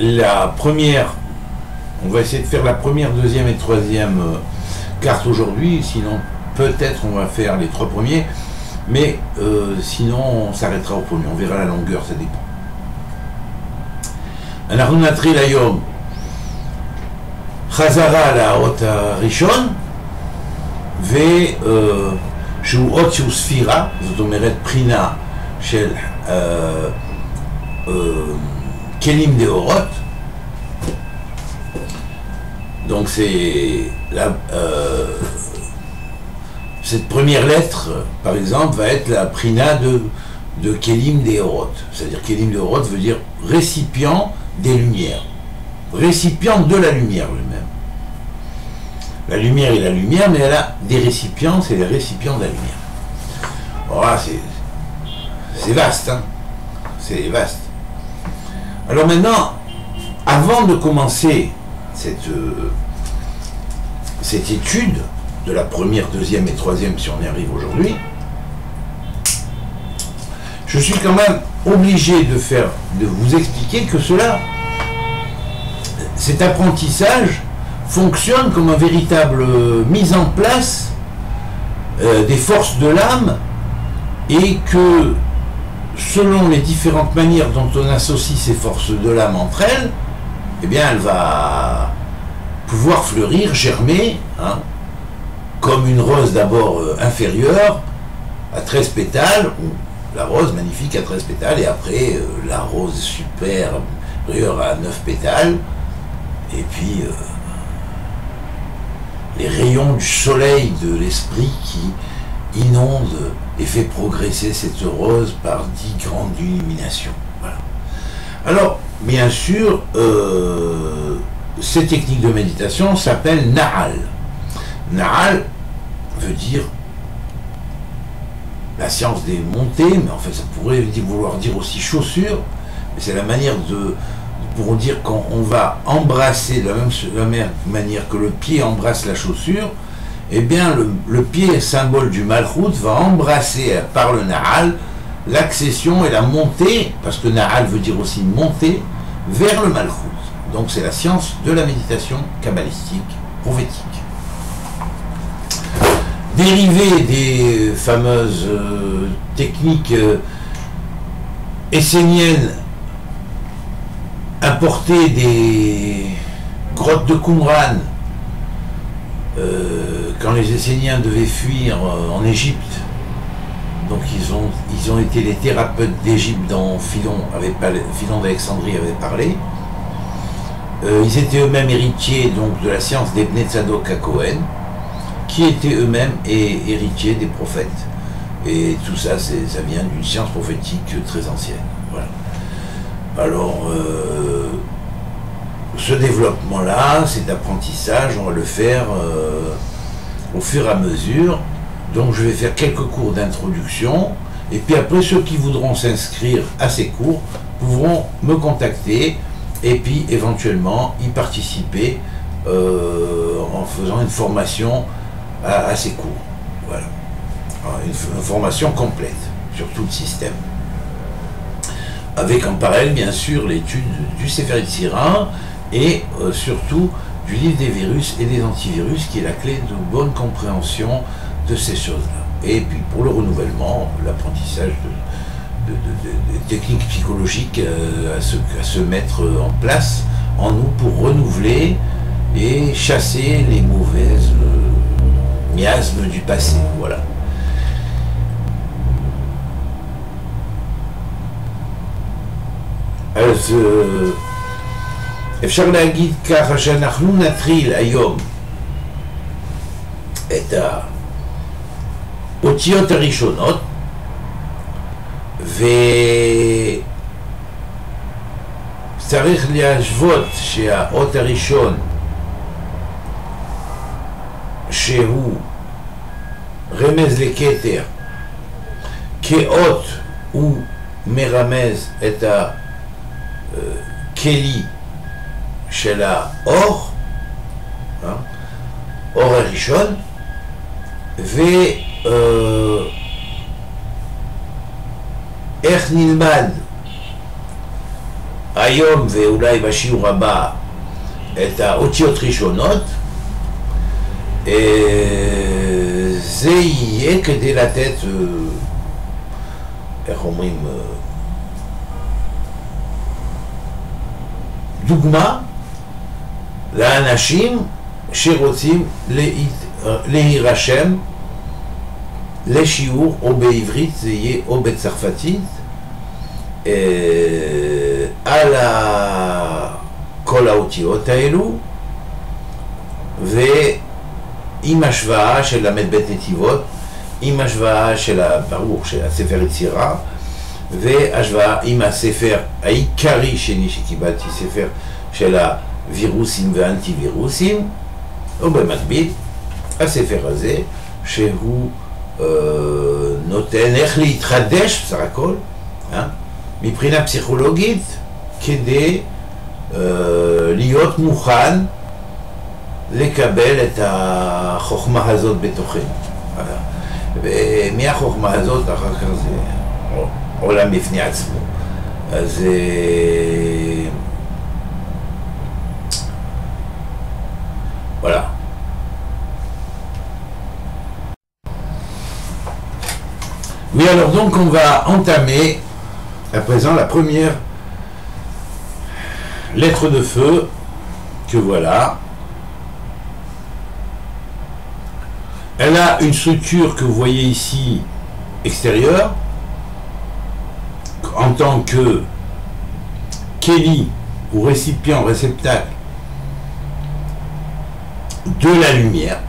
[SPEAKER 1] la première, on va essayer de faire la première, deuxième et troisième carte aujourd'hui, sinon peut-être on va faire les trois premiers, mais sinon on s'arrêtera au premier, on verra la longueur, ça dépend. אנחנו נתחיל היום חזרה לאות הראשון, שהוא אות שהוא ספירה, זאת אומרת בחינה של Kelim de Horot. Donc c'est cette première lettre, par exemple, va être la prina de Kelim de Horot. C'est-à-dire Kelim de Horot veut dire récipient des lumières, récipient de la lumière lui-même. La lumière est la lumière, mais elle a des récipients, c'est les récipients de la lumière. Voilà, c'est vaste, hein, c'est vaste. Alors maintenant, avant de commencer cette étude de la première, deuxième et troisième, si on y arrive aujourd'hui, je suis quand même obligé de vous expliquer que cet apprentissage fonctionne comme un véritable mise en place des forces de l'âme, et que selon les différentes manières dont on associe ces forces de l'âme entre elles, eh bien elle va pouvoir fleurir, germer, hein, comme une rose d'abord inférieure à 13 pétales, ou la rose magnifique à 13 pétales, et après la rose supérieure à 9 pétales, et puis les rayons du soleil de l'esprit qui inonde et fait progresser cette rose par 10 grandes illuminations. Voilà. Alors, bien sûr, ces techniques de méditation s'appellent Na'al. Na'al veut dire la science des montées, mais en fait ça pourrait vouloir dire aussi chaussure, mais c'est la manière pour dire quand on va embrasser de la même manière que le pied embrasse la chaussure, eh bien le pied symbole du Malchut va embrasser par le Na'al l'accession et la montée, parce que Na'al veut dire aussi monter, vers le Malchut. Donc c'est la science de la méditation kabbalistique, prophétique. Dérivé des fameuses techniques esséniennes importées des grottes de Qumran, quand les Esséniens devaient fuir en Égypte, donc ils ont été les thérapeutes d'Égypte dont Philon d'Alexandrie avait parlé. Ils étaient eux-mêmes héritiers donc de la science des Bnei Tzadok à Cohen, qui étaient eux-mêmes héritiers des prophètes Et tout ça, ça vient d'une science prophétique très ancienne. Voilà. Alors, ce développement-là, cet apprentissage, on va le faire au fur et à mesure. Donc je vais faire quelques cours d'introduction, et puis après ceux qui voudront s'inscrire à ces cours pourront me contacter, et puis éventuellement y participer en faisant une formation à ces cours. Voilà. Une formation complète sur tout le système. Avec en parallèle bien sûr l'étude du Sefer Yetzirah et surtout du livre des virus et des antivirus, qui est la clé de bonne compréhension de ces choses-là. Et puis pour le renouvellement, l'apprentissage de techniques psychologiques à se mettre en place en nous pour renouveler et chasser les mauvaises miasmes du passé. Voilà. אז אפשר להגיד ככה שאנחנו נטריל היום את האותיות הראשונות, וצריך להשוות שהאות הראשון שהוא רמז לכתר, כאות הוא מרמז את הכלי של האור, אור הראשון, איך נלמד היום ואולי בשיעור הבא את האותיות ראשונות, זה יהיה כדי לתת, איך אומרים, דוגמה לאנשים שרוצים להירשם לשיעור, או בעברית זה יהיה או בצרפתית, על כל האותיות האלו, ועם השוואה של ל"ב נתיבות, עם השוואה של ברור של הספר יצירה, והשוואה עם הספר העיקרי שלי שקיבלתי, ספר של הווירוסים והאנטי-וירוסים, ובמקביל הספר הזה שהוא נותן איך להתחדש בסך הכל מבחינה פסיכולוגית כדי להיות מוכן לקבל את החוכמה הזאת בתוכנו. ומהחוכמה הזאת אחר כך זה עולם בפני עצמו. אז voilà. Oui, alors donc on va entamer à présent la première lettre de feu que voilà. Elle a une structure que vous voyez ici extérieure en tant que Kéli ou récipient, réceptacle de la lumière,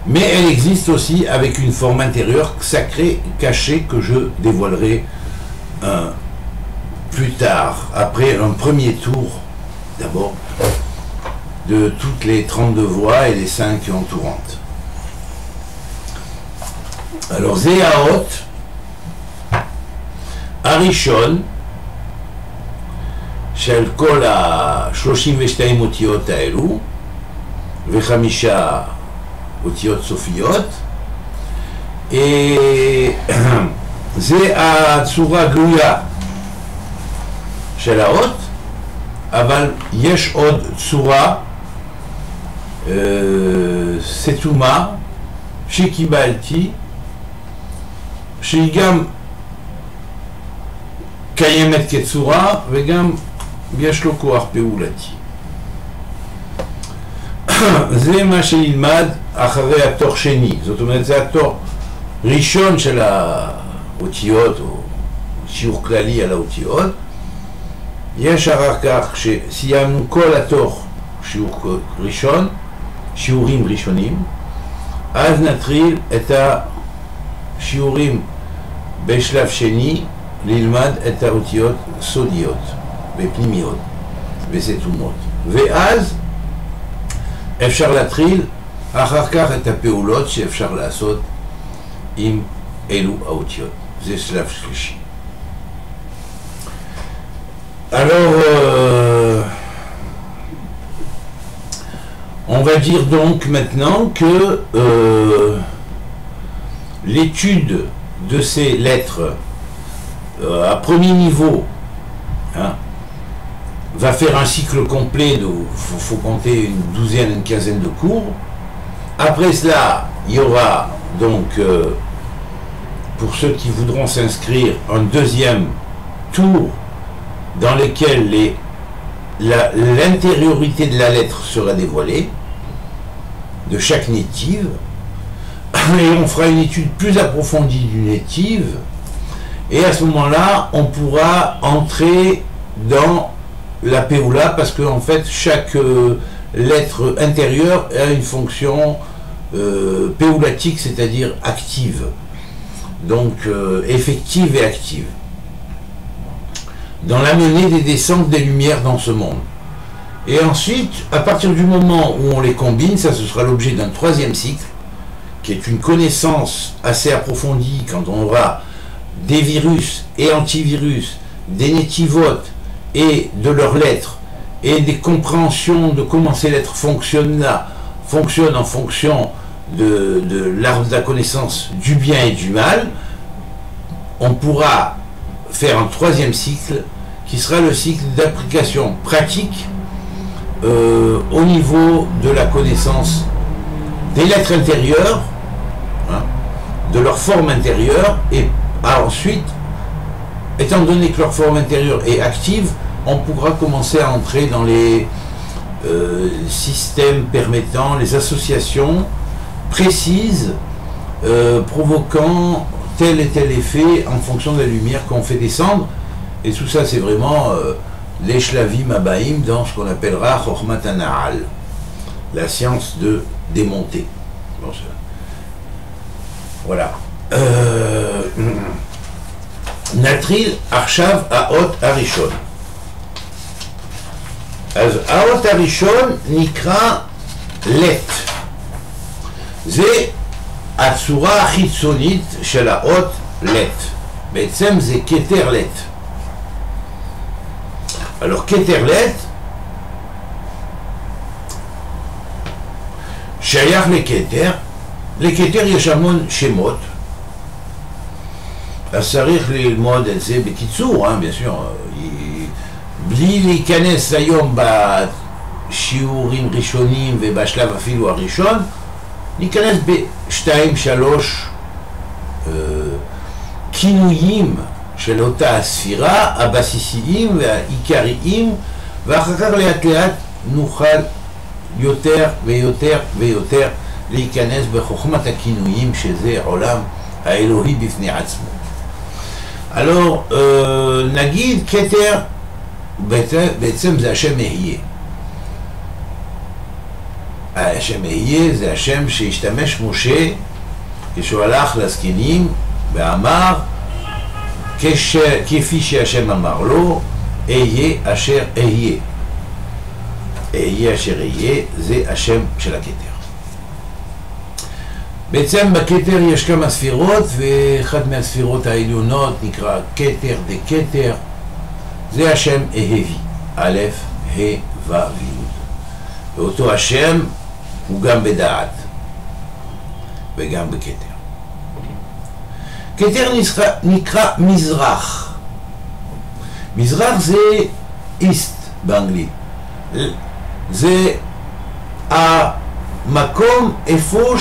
[SPEAKER 1] mais elle existe aussi avec une forme intérieure sacrée, cachée, que je dévoilerai plus tard, après un premier tour d'abord de toutes les 32 voix et les 5 entourantes. Alors Zéaot Arishon של כל ה-32 אותיות האלו ו5 אותיות סופיות, זה הצורה גלויה של האות, אבל יש עוד צורה סתומה שקיבלתי, שהיא גם קיימת כצורה וגם יש לו כוח פעולתי. זה מה שנלמד אחרי התור שני, זאת אומרת זה התור ראשון של האותיות, או שיעור כללי על האותיות. יש אחר כך שסיימנו כל התור שיעור ראשון, שיעורים ראשונים, אז נתחיל את שיעורים בשלב שני ללמד את האותיות סודיות ופנימיות וסתומות, ואז אפשר להתחיל אחר כך את הפעולות שאפשר לעשות עם אלו האותיות. זה שלב שלישי. Alors, on va dire donc maintenant que l'étude de ces lettres à premier niveau, hein, va faire un cycle complet de, faut compter une douzaine, une quinzaine de cours. Après cela, il y aura donc, pour ceux qui voudront s'inscrire, un deuxième tour dans lequel l'intériorité de la lettre sera dévoilée, de chaque nétive, et on fera une étude plus approfondie du nétive, et à ce moment-là, on pourra entrer dans la Péoula, parce qu'en fait, chaque lettre intérieure a une fonction péoulatique, c'est-à-dire active, donc effective et active, dans l'amener des descentes des lumières dans ce monde. Et ensuite, à partir du moment où on les combine, ça ce sera l'objet d'un troisième cycle, qui est une connaissance assez approfondie quand on aura des virus et antivirus, des nétivotes et de leurs lettres, et des compréhensions de comment ces lettres fonctionnent en fonction de l'arbre de la connaissance du bien et du mal. On pourra faire un troisième cycle qui sera le cycle d'application pratique au niveau de la connaissance des lettres intérieures, hein, de leur forme intérieure, et ensuite, étant donné que leur forme intérieure est active, on pourra commencer à entrer dans les systèmes permettant les associations précises provoquant tel et tel effet en fonction de la lumière qu'on fait descendre. Et tout ça, c'est vraiment les shlavim abaim dans ce qu'on appellera Chokhmat Hana'al, la science de démonter. Bon, voilà. Natril Arshav Aot Arishon. אז האות הראשון נקרא לט. זה הצורה החיצונית של האות לט. בעצם זה כתר לט. Alors כתר לט שייך לכתר. לכתר יש המון שמות. אז צריך ללמוד את זה בקיצור, bien sûr. בלי להיכנס היום בשיעורים ראשונים ובשלב אפילו הראשון, ניכנס בשתיים, שלוש כינויים של אותה הספירה, הבסיסיים והעיקריים, ואחר כך לאט לאט נוכל יותר ויותר ויותר להיכנס בחוכמת הכינויים, שזה עולם האלוהי בפני עצמו. Alors, נגיד כתר, בעצם זה השם אהיה. השם אהיה זה השם שהשתמש משה כשהוא הלך לזקנים ואמר כפי שהשם אמר לו, אהיה אשר אהיה. אהיה אשר אהיה זה השם של הכתר. בעצם בכתר יש כמה ספירות, ואחת מהספירות העליונות נקרא כתר דכתר. זה השם אהבי, א', ה', ו', י'. ואותו השם הוא גם בדעת וגם בכתר. כתר נקרא מזרח. מזרח זה איסט באנגלית. זה המקום איפה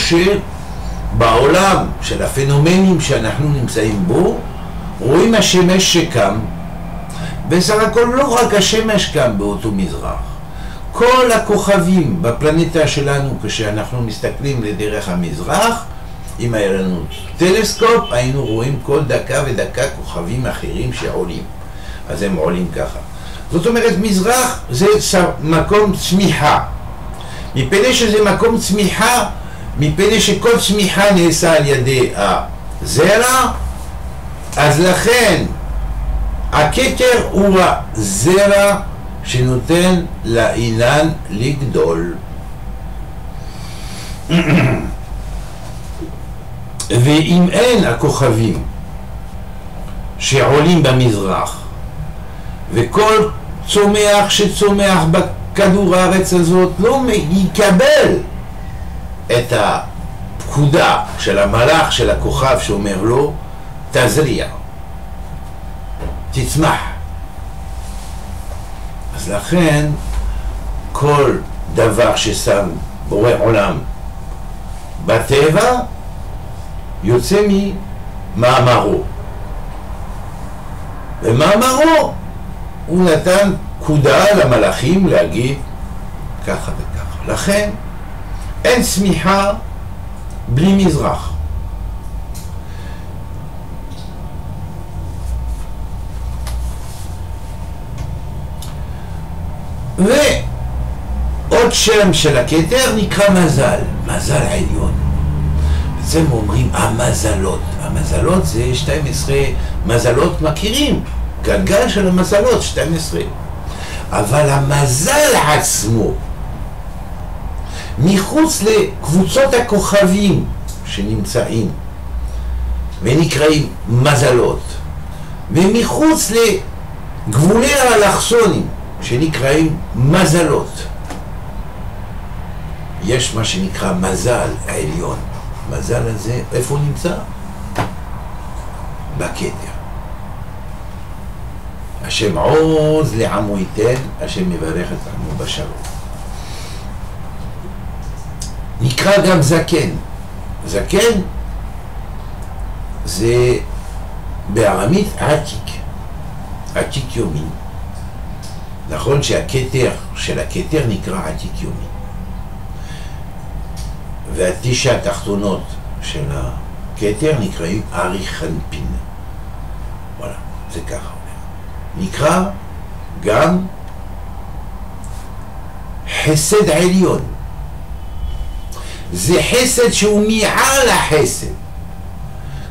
[SPEAKER 1] שבעולם של הפנומנים שאנחנו נמצאים בו, רואים השמש שקם, בסך הכל לא רק השמש קם באותו מזרח. כל הכוכבים בפלנטה שלנו, כשאנחנו מסתכלים לדרך המזרח, אם היה לנו טלסקופ, היינו רואים כל דקה ודקה כוכבים אחרים שעולים. אז הם עולים ככה. זאת אומרת, מזרח זה מקום צמיחה. מפני שזה מקום צמיחה, מפני שכל צמיחה נעשה על ידי זרע, אז לכן הכתר הוא הזרע שנותן לאילן לגדול. ואם אין הכוכבים שעולים במזרח, וכל צומח שצומח בכדור הארץ הזאת לא יקבל את הפקודה של המלאך של הכוכב שאומר לו תזריע, תצמח. אז לכן כל דבר ששם בורא עולם בטבע יוצא ממאמרו, ומאמרו הוא נתן פקודה למלאכים להגיד ככה וככה. לכן אין צמיחה בלי מזרח. ועוד שם של הכתר נקרא מזל, מזל עליון. בעצם אומרים המזלות. המזלות זה 12 מזלות מכירים, גלגל של המזלות 12. אבל המזל עצמו, מחוץ לקבוצות הכוכבים שנמצאים ונקראים מזלות, ומחוץ לגבולי האלכסונים שנקראים מזלות, יש מה שנקרא מזל העליון. מזל הזה, איפה הוא נמצא? בכתר. השם עוז לעמו ייתן, השם מברך את עמו בשלום. נקרא גם זקן. זקן זה בארמית עתיק, עתיק יומין. נכון שהכתר של הכתר נקרא עתיק יומין, והתשע התחתונות של הכתר נקראים אריך חנפין. וואלה, זה ככה אומר. נקרא גם חסד עליון. זה חסד שהוא מעל החסד.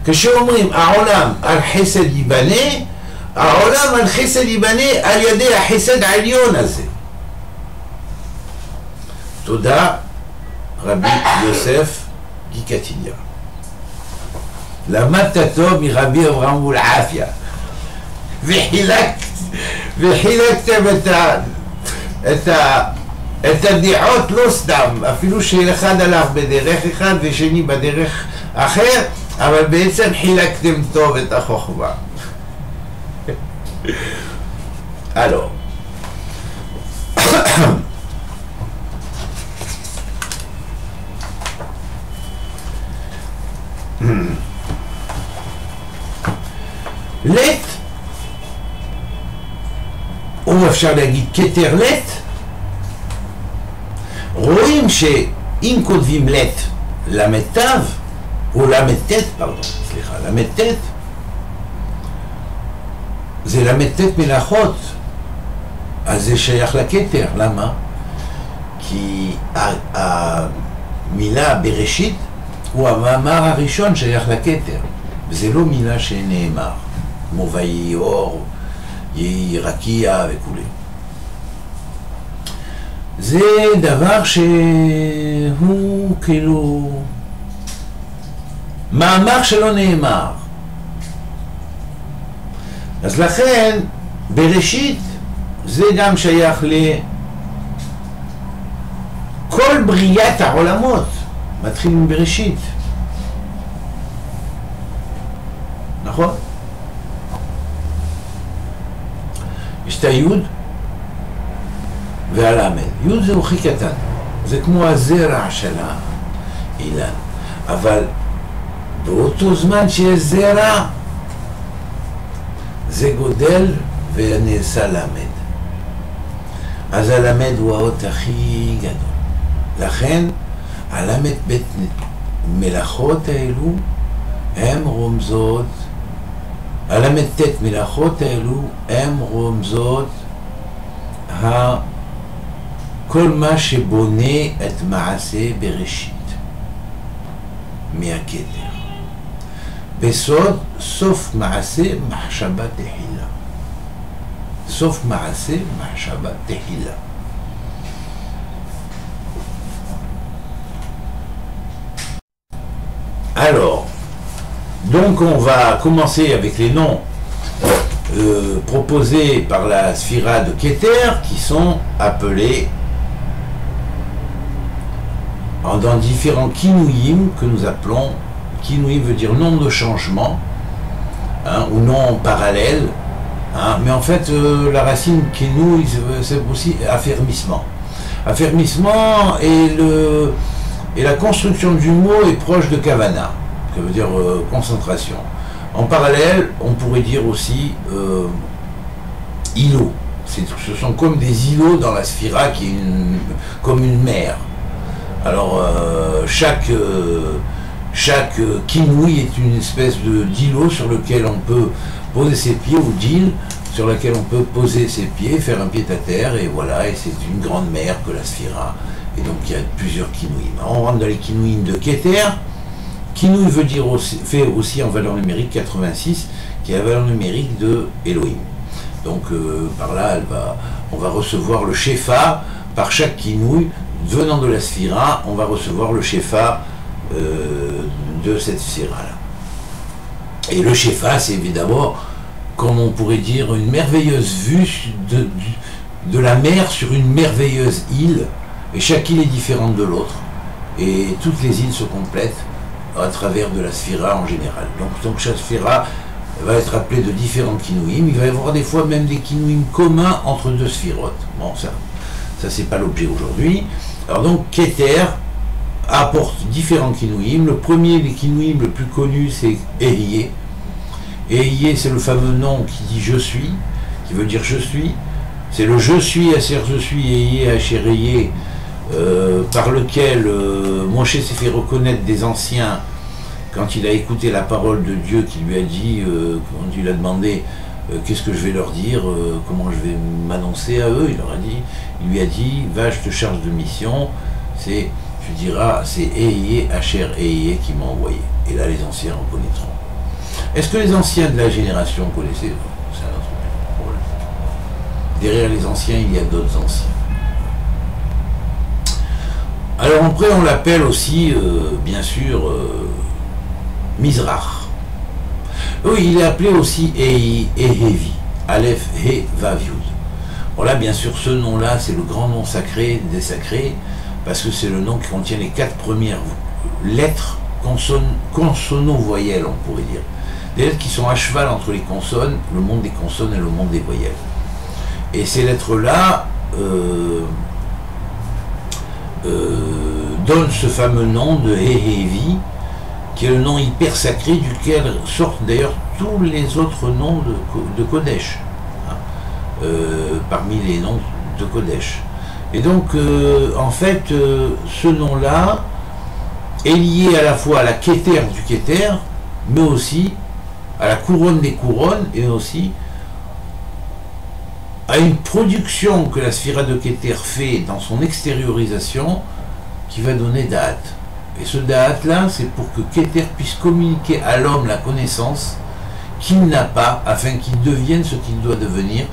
[SPEAKER 1] כשאומרים העולם על חסד ייבנה, העולם על חסד ייבנה על ידי החסד העליון הזה. תודה רבי יוסף גיקתיה. למדת טוב מרבי אברהם בולעפיה, וחילקתם את הדעות לא סתם, אפילו שאחד הלך בדרך אחד ושני בדרך אחר, אבל בעצם חילקתם טוב את החוכמה. הלו. לט, או אפשר להגיד כתר לט, רואים שאם כותבים לט למתב, או למתת, פרדון, סליחה, למתת, זה למתת מלאכות, אז זה שייך לכתר. למה? כי המילה בראשית הוא המאמר הראשון שייך לכתר, וזה לא מילה שנאמר, כמו ויהי אור, יהי רקיע וכו'. זה דבר שהוא כאילו מאמר שלא נאמר. אז לכן בראשית זה גם שייך לכל בריאת העולמות, מתחילים בראשית, נכון? יש את היוד והלמד. יוד זה הכי קטן, זה כמו הזרע של האילן, אבל באותו זמן שיש זרע זה גודל ונעשה למד. אז הלמד הוא האות הכי גדול. לכן הלמד בית מלאכות האלו הם רומזות, הלמד תת מלאכות האלו הם רומזות כל מה שבונה את מעשה בראשית מהכתר. Besod, sauf Maaseh, Mahshaba Tehila. Sauf Maaseh, Mahshaba Tehila. Alors, donc on va commencer avec les noms proposés par la Sphira de Keter, qui sont appelés dans différents kinouïm que nous appelons, kinouïm veut dire nom de changement, hein, ou nom parallèle, hein, mais en fait la racine kinouï c'est aussi affermissement. Affermissement et la construction du mot est proche de kavana, qui veut dire concentration. En parallèle, on pourrait dire aussi îlot. Ce sont comme des îlots dans la sphira qui est comme une mer. Alors chaque kinouï est une espèce d'îlot sur lequel on peut poser ses pieds, ou d'île sur laquelle on peut poser ses pieds, faire un pied à terre, et voilà, et c'est une grande mer que la sphira. Et donc il y a plusieurs kinouïm. On rentre dans les kinouïm de Keter. Kinouï veut dire aussi, fait aussi en valeur numérique 86, qui est la valeur numérique de Elohim. Donc par là, on va recevoir le Shefa par chaque kinouï venant de la sphira. On va recevoir le Shefa de cette sphira-là. Et le Shefa, c'est évidemment, comme on pourrait dire, une merveilleuse vue de la mer sur une merveilleuse île. Et chaque île est différente de l'autre. Et toutes les îles se complètent à travers de la sphira en général. Donc chaque sphira va être appelée de différents kinouïm. Il va y avoir des fois même des kinouïm communs entre deux sphirotes. Bon, ça c'est pas l'objet aujourd'hui. Alors donc Keter apporte différents kinouïm. Le premier des kinouïm le plus connu, c'est Ehyeh. Ehyeh, c'est le fameux nom qui dit je suis, qui veut dire je suis. C'est le je suis, Asher je suis, Ehyeh, Asher Ehyeh, par lequel Moshe s'est fait reconnaître des anciens quand il a écouté la parole de Dieu qui lui a dit, quand il a demandé qu'est-ce que je vais leur dire, comment je vais m'annoncer à eux, il lui a dit, va, je te charge de mission, tu diras, c'est Ehyeh, Asher Ehyeh qui m'a envoyé. Et là les anciens reconnaîtront. Est-ce que les anciens de la génération connaissaient? C'est un autre problème. Derrière les anciens, il y a d'autres anciens. Alors après, on l'appelle aussi, bien sûr, Mizrach. Oui, il est appelé aussi Ehevi, Aleph, He, Vav, Yud. Bon là, bien sûr, ce nom-là, c'est le grand nom sacré des sacrés, parce que c'est le nom qui contient les 4 premières lettres consonno-voyelles, on pourrait dire. Des lettres qui sont à cheval entre les consonnes, le monde des consonnes et le monde des voyelles. Et ces lettres-là donnent ce fameux nom de Ehevi, qui est le nom hyper sacré duquel sortent d'ailleurs tous les autres noms de Kodesh, hein, parmi les noms de Kodesh. Et donc, en fait, ce nom-là est lié à la fois à la Keter du Keter, mais aussi à la couronne des couronnes, et aussi à une production que la Sphira de Keter fait dans son extériorisation, qui va donner Da'at. Et ce Da'at-là, c'est pour que Keter puisse communiquer à l'homme la connaissance qu'il n'a pas, afin qu'il devienne ce qu'il doit devenir,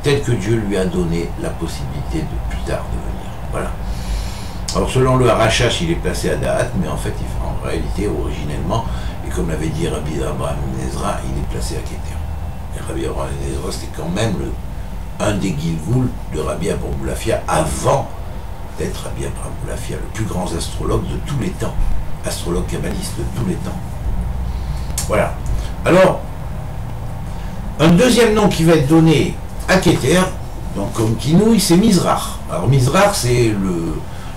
[SPEAKER 1] tel que Dieu lui a donné la possibilité de plus tard devenir. Voilà. Alors selon le Harachash, il est placé à Da'at, mais en fait, en réalité, originellement, et comme l'avait dit Rabbi Abraham Ezra, il est placé à Keter. Et Rabbi Abraham Ezra, c'était quand même un des Gilgoul de Rabbi Abraham Boulafia avant d'être Rabbi Abraham Boulafia, le plus grand astrologue de tous les temps, astrologue kabbaliste de tous les temps. Voilà. Alors, un deuxième nom qui va être donné à Keter, donc comme Kinouï, c'est Mizrach. Alors Mizrach, c'est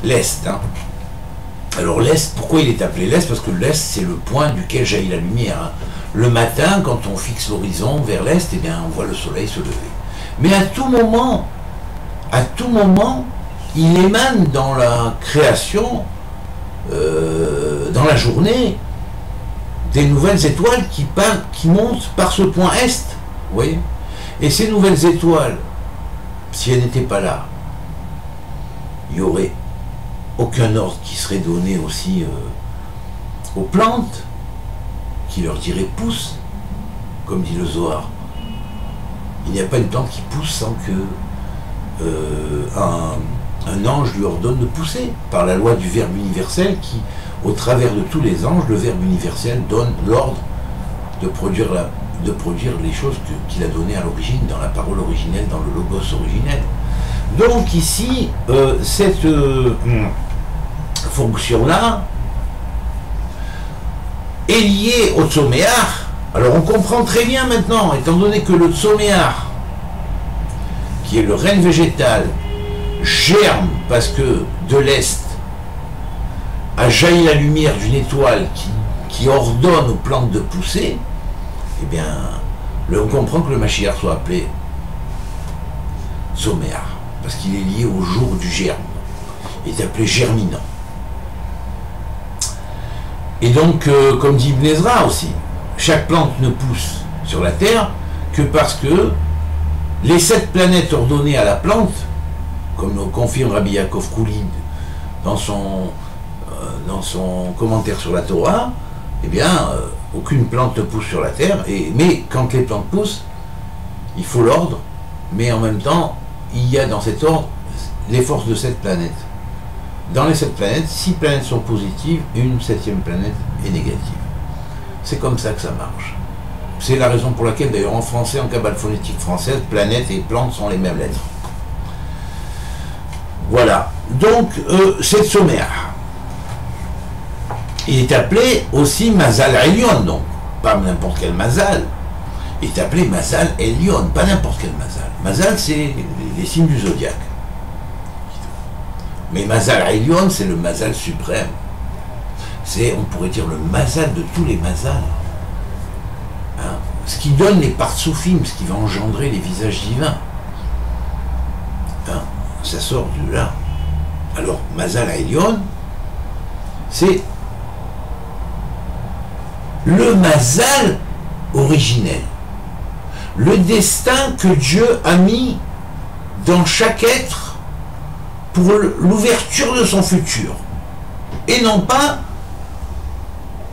[SPEAKER 1] l'Est. Hein. Alors l'Est, pourquoi il est appelé l'Est? Parce que l'Est, c'est le point duquel jaillit la lumière. Hein. Le matin, quand on fixe l'horizon vers l'Est, eh bien, on voit le soleil se lever. Mais à tout moment, il émane dans la création, dans la journée, des nouvelles étoiles qui montent par ce point Est. Vous voyez? Et ces nouvelles étoiles, si elles n'étaient pas là, il n'y aurait aucun ordre qui serait donné aussi aux plantes, qui leur dirait pousse, comme dit le Zohar. Il n'y a pas une plante qui pousse sans que un ange lui ordonne de pousser, par la loi du Verbe universel qui, au travers de tous les anges, le Verbe universel donne l'ordre de produire les choses qu'il a données à l'origine, dans la parole originelle, dans le logos originel. Donc ici, cette fonction-là est liée au Tzoméar. Alors on comprend très bien maintenant, étant donné que le Tzoméar, qui est le règne végétal, germe parce que de l'Est a jailli la lumière d'une étoile qui ordonne aux plantes de pousser, eh bien, on comprend que le Mashiach soit appelé Tzoméar, parce qu'il est lié au jour du germe. Il est appelé germinant. Et donc, comme dit Ibn Ezra aussi, chaque plante ne pousse sur la terre que parce que les 7 planètes ordonnées à la plante, comme le confirme Rabbi Yaakov Koulid dans son commentaire sur la Torah, eh bien, aucune plante ne pousse sur la terre, mais quand les plantes poussent, il faut l'ordre, mais en même temps, il y a dans cet ordre les forces de 7 planètes. Dans les 7 planètes, 6 planètes sont positives et une 7e planète est négative. C'est comme ça que ça marche. C'est la raison pour laquelle, d'ailleurs, en français, en cabale phonétique française, planète et plante sont les mêmes lettres. Voilà. Donc, c'est Tzoméar. Il est appelé aussi Mazal Elyon, donc pas n'importe quel Mazal. Il est appelé Mazal Elyon, pas n'importe quel Mazal. Mazal, c'est les signes du zodiaque. Mais Mazal Elyon, c'est le Mazal suprême. C'est, on pourrait dire, le Mazal de tous les Mazals. Hein, ce qui donne les partsoufim, ce qui va engendrer les visages divins. Hein, ça sort de là. Alors, Mazal Elyon, c'est le Mazal originel. Le destin que Dieu a mis dans chaque être pour l'ouverture de son futur. Et non pas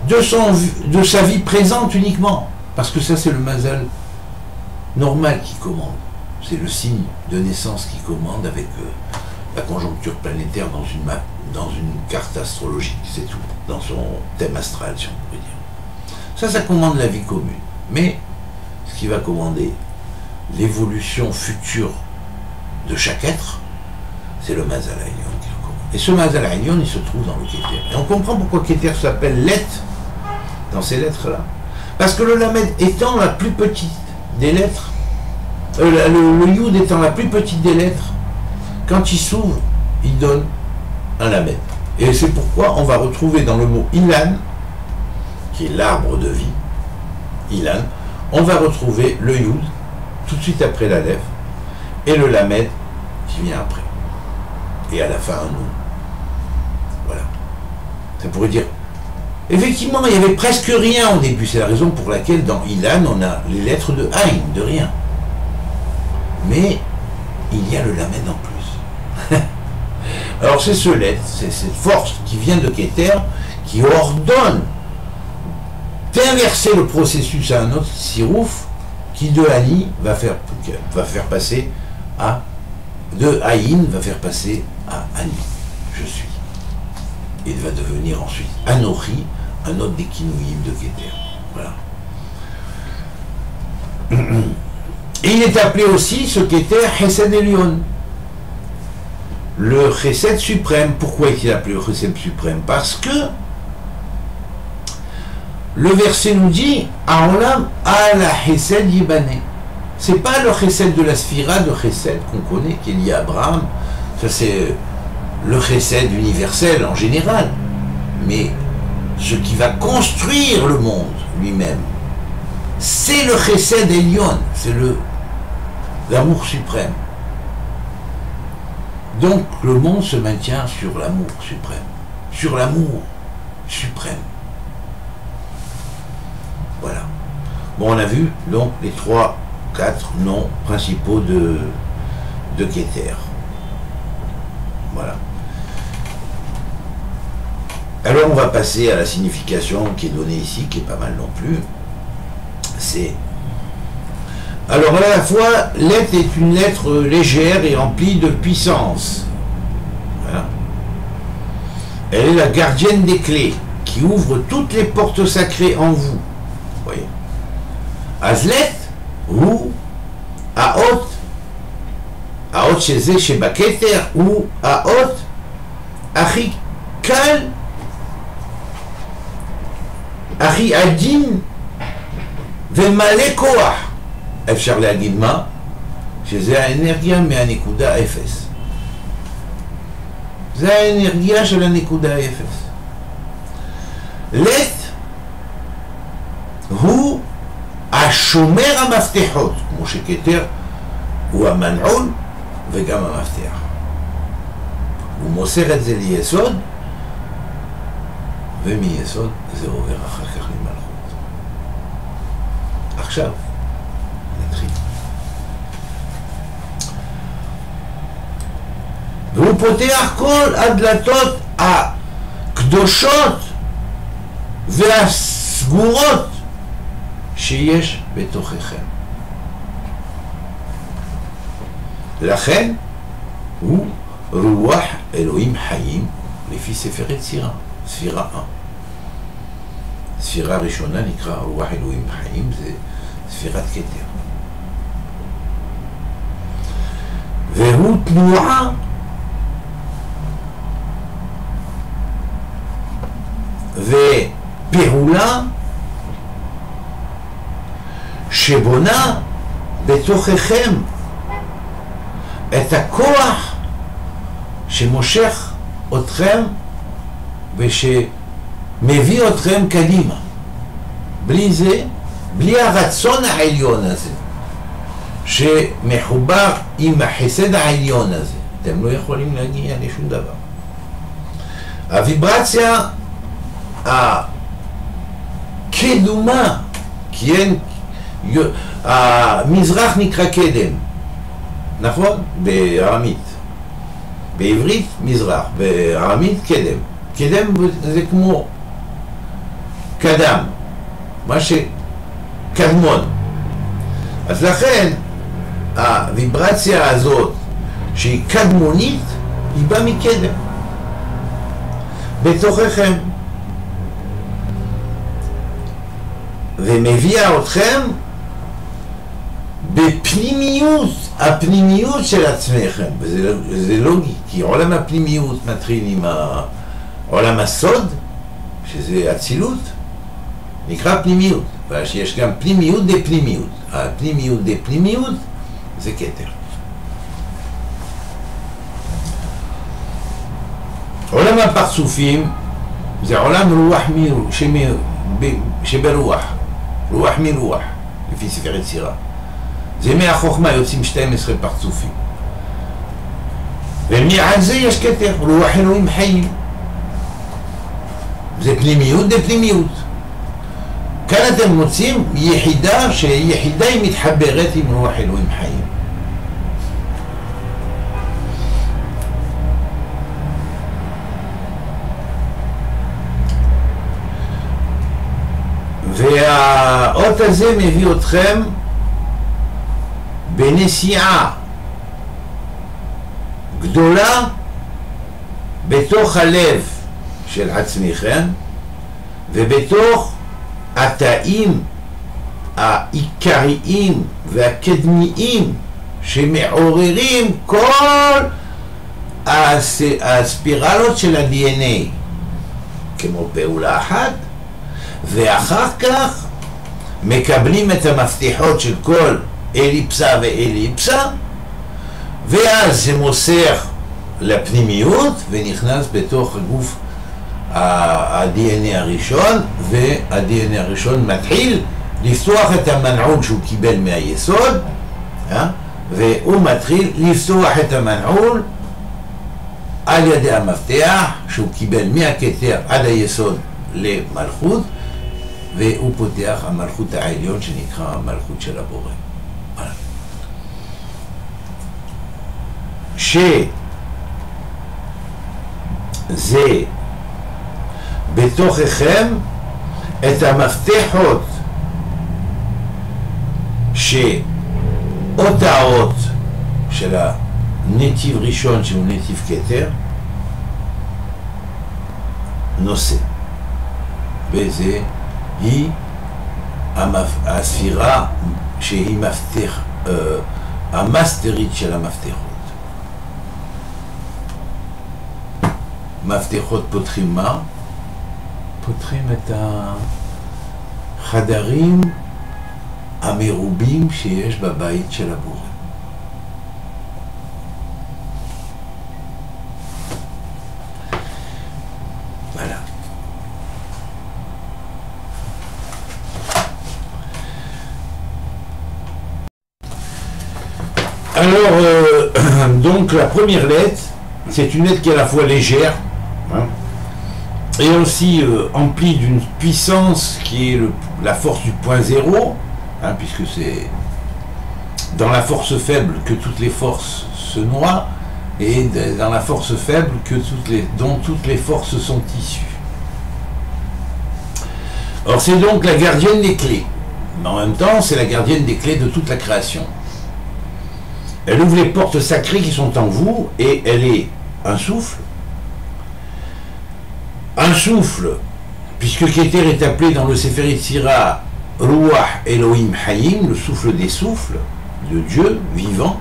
[SPEAKER 1] de sa vie présente uniquement. Parce que ça, c'est le Mazal normal qui commande. C'est le signe de naissance qui commande avec la conjoncture planétaire dans une carte astrologique, c'est tout. Dans son thème astral, si on pourrait dire. Ça commande la vie commune. Mais ce qui va commander l'évolution future de chaque être, c'est le Mazal Elyon qui le commande. Et ce Mazal Elyon, il se trouve dans le Keter. Et on comprend pourquoi Keter s'appelle Let dans ces lettres-là. Parce que le Lamed étant la plus petite des lettres, le Yud étant la plus petite des lettres, quand il s'ouvre, il donne un Lamed. Et c'est pourquoi on va retrouver dans le mot Ilan, qui est l'arbre de vie, Ilan, on va retrouver le Yud, tout de suite après la lèvre, et le Lamed qui vient après. Et à la fin, un Nun. Voilà. Ça pourrait dire, effectivement, il n'y avait presque rien au début. C'est la raison pour laquelle dans Ilan, on a les lettres de Aïn, de rien. Mais il y a le Lamed en plus. Alors c'est ce lettre, c'est cette force qui vient de Keter, qui ordonne d'inverser le processus à un autre sirouf, qui de Ani va faire passer à, de Aïn va faire passer à Ani, je suis. Et va devenir ensuite Anochi, un autre des Kinouïm de Keter. Voilà. Et il est appelé aussi, ce Keter, Chesed Elyon. Le Chesed suprême. Pourquoi est-il appelé le Chesed suprême? Parce que le verset nous dit Aolam ala Chesed Yibane. C'est pas le Chesed de la Sphira de Chesed qu'on connaît, qui est lié à Abraham. Ça, c'est le Chesed universel en général. Mais ce qui va construire le monde lui-même, c'est le Chesed Elyon, c'est l'amour suprême. Donc le monde se maintient sur l'amour suprême, sur l'amour suprême. Voilà. Bon, on a vu donc les 4 noms principaux de Keter. Voilà. Alors on va passer à la signification qui est donnée ici, qui est pas mal non plus. C'est... Alors à la fois, l'être est une lettre légère et remplie de puissance. Voilà. Elle est la gardienne des clés, qui ouvre toutes les portes sacrées en vous. Vous voyez. Azlet, ou Aot, Aot chez Baketer, ou Aot, Achikal, Achi Adin, Vemale Koach. אפשר להגיד מה? שזה האנרגיה מהנקודה אפס. זה האנרגיה של הנקודה אפס. לט הוא השומר המפתחות, כמו שכתר הוא המנעול וגם המפתח. הוא מוסר את זה ליסוד, ומיסוד זה עובר אחר כך למלכות. עכשיו, נתחיל. והוא פותח כל הדלתות הקדושות והסגורות שיש בתוככם. לכן הוא רוח אלוהים חיים לפי ספר יצירה, ספירה 1. ספירה ראשונה נקרא רוח אלוהים חיים, זה ספירת כתר. והוא תנועה ופעולה שבונה בתוככם את הכוח שמושך אתכם ושמביא אתכם קדימה. בלי זה, בלי הרצון העליון הזה שמחובר עם החסד העליון הזה, אתם לא יכולים להגיע לשום דבר. הוויברציה הקדומה, כי אין, המזרח נקרא קדם, נכון? בארמית. בעברית מזרח, בארמית קדם. קדם זה כמו קדם, מה שקדמון. אז לכן הוויברציה הזאת שהיא קדמונית היא באה מקדם בתוככם ומביאה אתכם בפנימיות, הפנימיות של עצמכם, וזה לוגי, כי עולם הפנימיות מתחיל עם עולם הסוד, שזה אצילות, נקרא פנימיות, ויש גם פנימיות דה פנימיות. הפנימיות דה פנימיות זה כתר. עולם הפרצופים זה עולם רוח שברוח, רוח מרוח, לפי ספר יצירה. זה מהחוכמה יוצאים 12 פרצופים. ומעל זה יש כתר, רוח אלוהים חיים. זה פנימיות דה פנימיות. כאן אתם מוצאים יחידה שיחידה היא מתחברת עם רוח אלוהים חיים. והאות הזה מביא אתכם בנסיעה גדולה בתוך הלב של עצמכם ובתוך התאים העיקריים והקדמיים שמעוררים כל הספירלות של ה-DNA כמו פעולה אחת, ואחר כך מקבלים את המפתחות של כל אליפסה ואליפסה, ואז זה מוסר לפנימיות ונכנס בתוך הגוף ה-DNA הראשון, וה-DNA הראשון מתחיל לפתוח את המנעול שהוא קיבל מהיסוד, והוא מתחיל לפתוח את המנעול על ידי המפתח שהוא קיבל מהכתר עד היסוד למלכות, והוא פותח המלכות העליון שנקרא המלכות של הבורא. שזה בתוככם את המפתחות שאותה אות של הנתיב ראשון שהוא נתיב כתר נושא, וזה היא הספירה שהיא מפתח, המאסטרית של המפתחות. מפתחות פותחים מה? פותחים את החדרים המרובים שיש בבית של הבורא. voilà. Alors, donc la première lettre, c'est une lettre qui est à la fois légère, hein, et aussi emplie d'une puissance qui est la force du point zéro, hein, puisque c'est dans la force faible que toutes les forces se noient, et dans la force faible que dont toutes les forces sont issues. Alors c'est donc la gardienne des clés, mais en même temps c'est la gardienne des clés de toute la création. Elle ouvre les portes sacrées qui sont en vous, et elle est un souffle, puisque Keter est appelé dans le Sefer Yetzira Ruach Elohim Hayim, le souffle des souffles de Dieu vivant,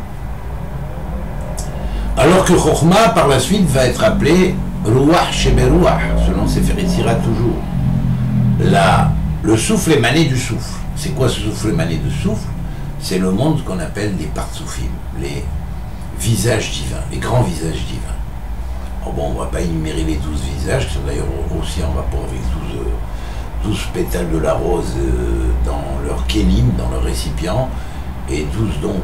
[SPEAKER 1] alors que Chokhmah par la suite va être appelé Ruach Sheberuach, selon Sefer Yetzira toujours. Le souffle émané du souffle. C'est quoi ce souffle émané du souffle? C'est le monde qu'on appelle des Partsoufim, les visages divins, les grands visages divins. Alors bon, on ne va pas énumérer les 12 visages, qui sont d'ailleurs aussi en rapport avec 12 pétales de la rose dans leur kélim, dans leur récipient, et 12 donc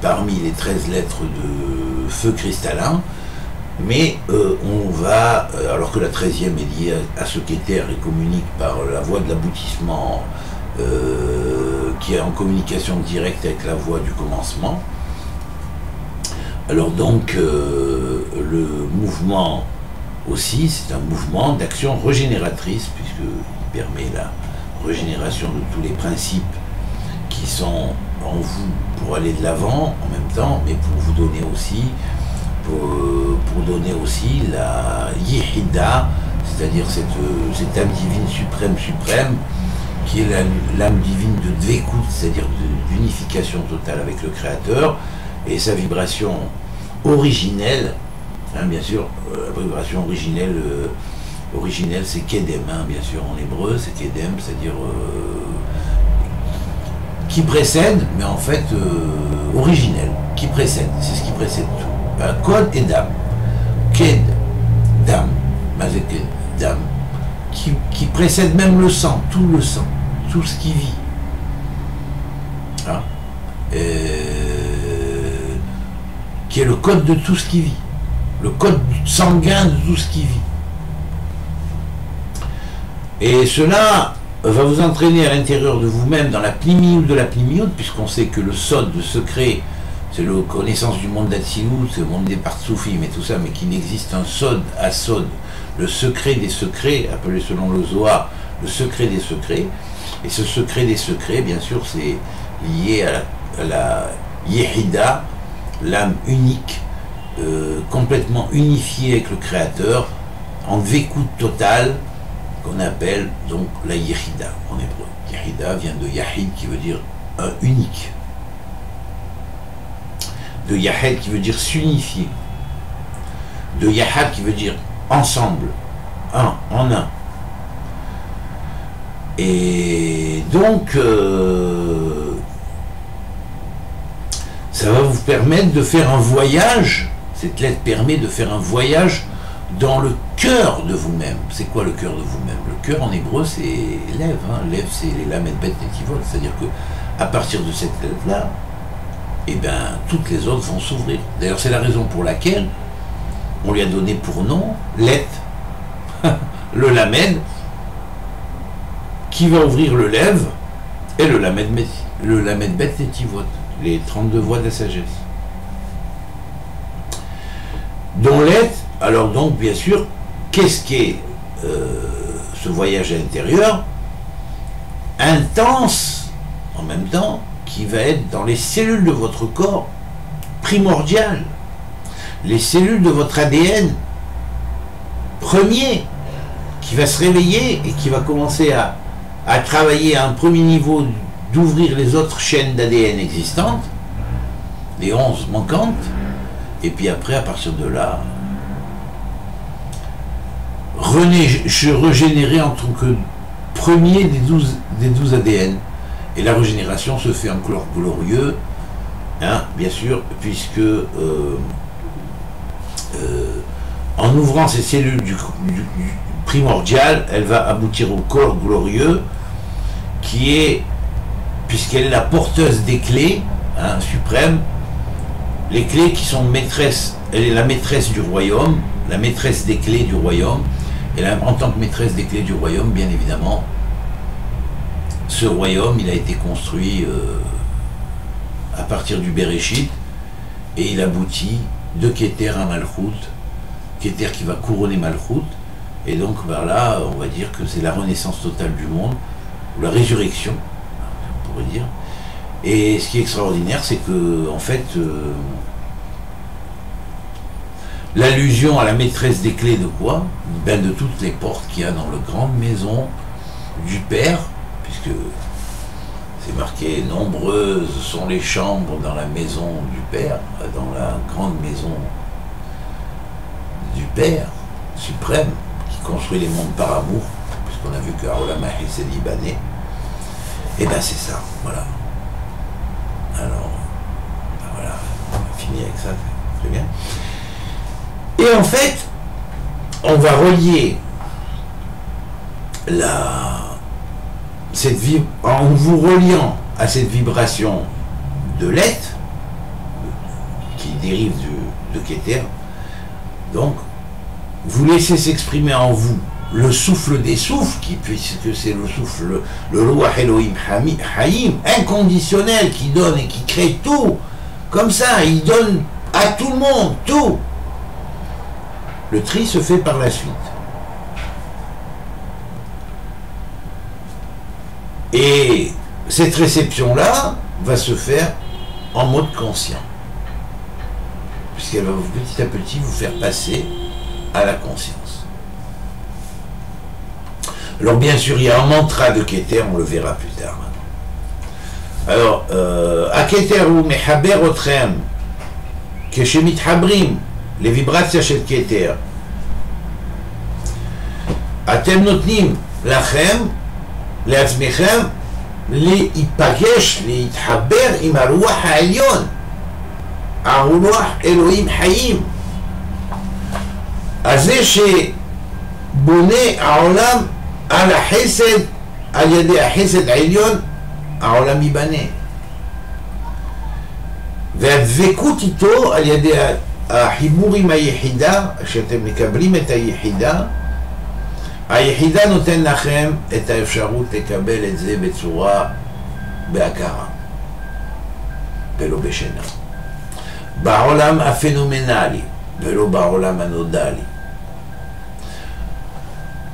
[SPEAKER 1] parmi les 13 lettres de feu cristallin. Mais on va, alors que la 13e est liée à ce qu'Éther et communique par la voie de l'aboutissement, qui est en communication directe avec la voie du commencement. Alors donc le mouvement aussi, c'est un mouvement d'action régénératrice, puisqu'il permet la régénération de tous les principes qui sont en vous pour aller de l'avant en même temps, mais pour vous donner aussi, pour donner aussi la Yehida, c'est-à-dire cette âme divine suprême, qui est l'âme divine de Dvekout, c'est-à-dire d'unification totale avec le Créateur, et sa vibration originelle, hein, bien sûr, la vibration originelle c'est Kedem, hein, bien sûr, en hébreu c'est Kedem, c'est-à-dire qui précède, mais en fait originel, qui précède, c'est ce qui précède tout. Kod et Dam, Ked, Dam, Mazeked, Dam, qui précède même le sang, tout ce qui vit. Hein, qui est le code de tout ce qui vit, le code sanguin de tout ce qui vit. Et cela va vous entraîner à l'intérieur de vous-même dans la pnimiout de la pnimiout, puisqu'on sait que le sod, le secret, c'est la connaissance du monde d'Atsilut, c'est le monde des Partsoufim et tout ça, mais qu'il n'existe un sod à sod, le secret des secrets, appelé selon le Zohar, le secret des secrets. Et ce secret des secrets, bien sûr, c'est lié à la Yehida, l'âme unique, complètement unifiée avec le Créateur, en Dvekout total, qu'on appelle donc la Yehida en hébreu. Yehida vient de Yahid, qui veut dire un unique. De Yahed, qui veut dire s'unifier. De Yahad, qui veut dire ensemble, un, en un. Et donc, ça va vous permettre de faire un voyage. Cette lettre permet de faire un voyage dans le cœur de vous-même. C'est quoi le cœur de vous-même? Le cœur en hébreu, c'est lève. Hein. Lève, c'est les lamed bet netivot. C'est-à-dire que à partir de cette lettre-là, eh bien, toutes les autres vont s'ouvrir. D'ailleurs, c'est la raison pour laquelle on lui a donné pour nom Let, le lamed, qui va ouvrir le lève, et le lamed bet netivot, les 32 voies de la sagesse. Dont Let, alors donc, bien sûr, qu'est-ce qu'est ce voyage à l'intérieur, intense en même temps, qui va être dans les cellules de votre corps primordiales, les cellules de votre ADN premier, qui va se réveiller et qui va commencer à travailler à un premier niveau d'ouvrir les autres chaînes d'ADN existantes, les 11 manquantes, et puis après, à partir de là, régénérer en tant que premier des 12 ADN. Et la régénération se fait en glorieux, hein, bien sûr, puisque en ouvrant ces cellules du primordial, elle va aboutir au corps glorieux, qui est, puisqu'elle est la porteuse des clés, hein, suprême, les clés qui sont maîtresses, elle est la maîtresse du royaume, la maîtresse des clés du royaume, et là, en tant que maîtresse des clés du royaume, bien évidemment, ce royaume, il a été construit à partir du Bereshit, et il aboutit de Keter à Malchut, Keter qui va couronner Malchut, et donc par là, on va dire que c'est la renaissance totale du monde, ou la résurrection, on pourrait dire. Et ce qui est extraordinaire, c'est que, en fait, l'allusion à la maîtresse des clés de quoi? Ben, de toutes les portes qu'il y a dans la grande maison du Père, puisque c'est marqué, nombreuses sont les chambres dans la maison du Père, dans la grande maison du Père suprême, qui construit les mondes par amour, puisqu'on a vu que Haolam c'est libanais. Et ben c'est ça, voilà. Alors, ben voilà, on a fini avec ça, très bien. Et en fait, on va relier en vous reliant à cette vibration de l'être, qui dérive de Keter, donc, vous laissez s'exprimer en vous le souffle des souffles, puisque c'est le souffle, le Ruach Elohim Hayim, inconditionnel, qui donne et qui crée tout, comme ça, il donne à tout le monde, tout. Le tri se fait par la suite. Et cette réception-là va se faire en mode conscient, puisqu'elle va petit à petit vous faire passer à la conscience. Alors bien sûr, il y a un mantra de Keter, on le verra plus tard. Alors, à Keter ou Mehaber Otrem, Keshemit Habrim, les vibrations chez Keter, Atem Notnim, Lachem, לעצמכם להיפגש, להתחבר עם הרוח העליון, הרוח אלוהים חיים, הזה שבונה העולם על החסד, על ידי החסד העליון, העולם ייבנה. והדבקות איתו על ידי החיבור עם היחידה, כשאתם מקבלים את היחידה, היחידה נותן לכם את האפשרות לקבל את זה בצורה בהכרה ולא בשינה. בעולם הפנומנלי ולא בעולם הנודע לי.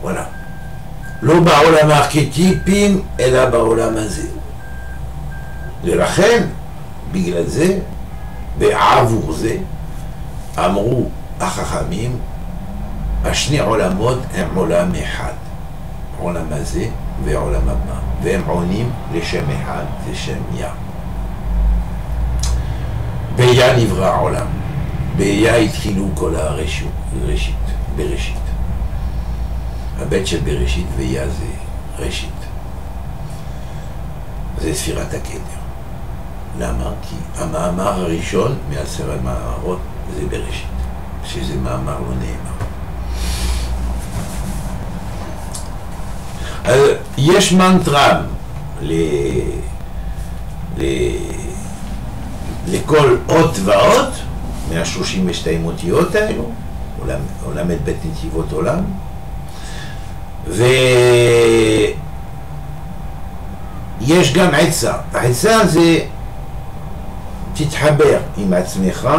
[SPEAKER 1] וואלה. לא בעולם הארכיטיפים אלא בעולם הזה. ולכן, בגלל זה, בעבור זה, אמרו החכמים, השני עולמות הם עולם אחד, עולם הזה ועולם הבא, והם עונים לשם אחד, זה שם יה. ביה נברא העולם, ביה התחילו כל הראשית, בראשית. הבית של בראשית ויה זה ראשית. זה ספירת הכתר. למה? כי המאמר הראשון מעשר המאמרות זה בראשית, שזה מאמר לא נאמר. יש מנטרה לכל אות ואות, 132 אותיות האלו, עולם את בית נתיבות עולם, ויש גם עצה. העצה זה תתחבר עם עצמך,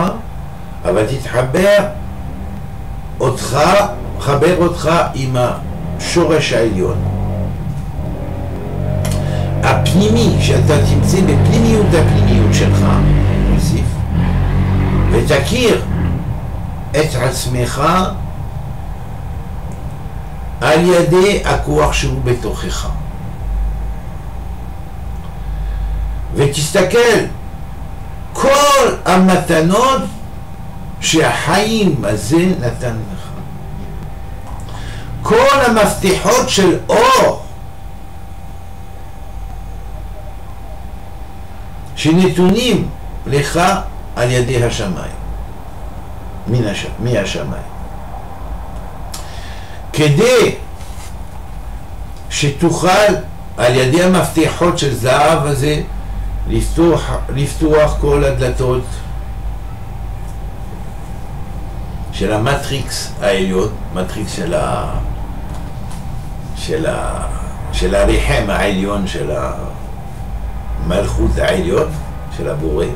[SPEAKER 1] אבל תתחבר אותך, חבר אותך עם שורש העליון. הפנימי, שאתה תמצא בפנימיות הפנימיות שלך, נוסיף, ותכיר את עצמך על ידי הכוח שהוא בתוכך. ותסתכל, כל המתנות שהחיים הזה נתן לך. כל המפתחות של אור שנתונים לך על ידי השמיים, מהשמיים. כדי שתוכל על ידי המפתחות של זהב הזה לפתוח כל הדלתות של המטריקס העליון, מטריקס של הריחם העליון, של המלכות העליון, של הבורא,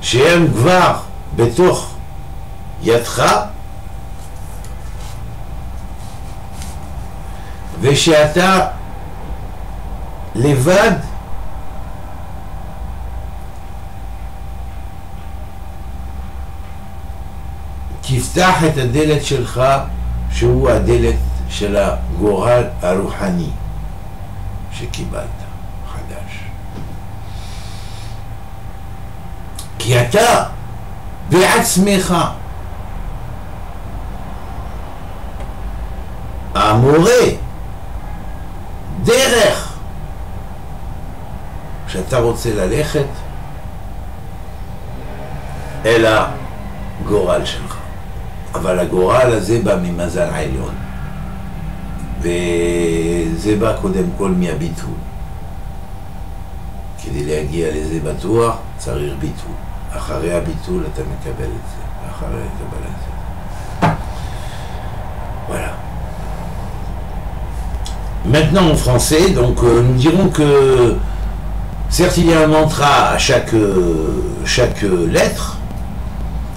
[SPEAKER 1] שהם כבר בתוך ידך, ושאתה לבד תפתח את הדלת שלך, שהוא הדלת של הגורל הרוחני שקיבלת, חדש. כי אתה בעצמך המורה דרך שאתה רוצה ללכת אל הגורל שלך. אבל הגורל הזה בא ממזל העליון, וזה בא קודם כל מהביטול. כדי להגיע לזה בטוח צריך ביטול. אחרי הביטול אתה מקבל את זה, אחרי לקבל את זה. Voilà. Maintenant en français, donc nous dirons que certes il y a un mantra à chaque lettre,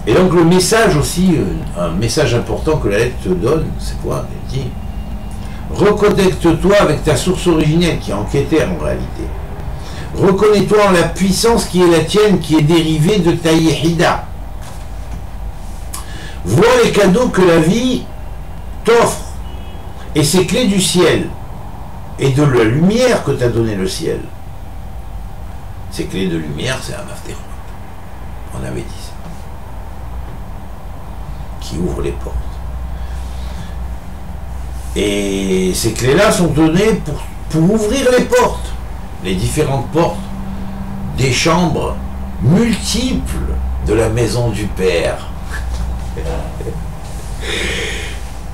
[SPEAKER 1] et donc le message aussi, un message important que la lettre te donne, c'est quoi? Elle dit reconnecte-toi avec ta source originelle qui est en Keter en réalité. Reconnais-toi en la puissance qui est la tienne, qui est dérivée de ta Yehida. Vois les cadeaux que la vie t'offre et ces clés du ciel et de la lumière que t'a donné le ciel. Ces clés de lumière, c'est un mafterot. On avait dit ça. Qui ouvre les portes. Et ces clés-là sont données pour ouvrir les portes, les différentes portes des chambres multiples de la maison du Père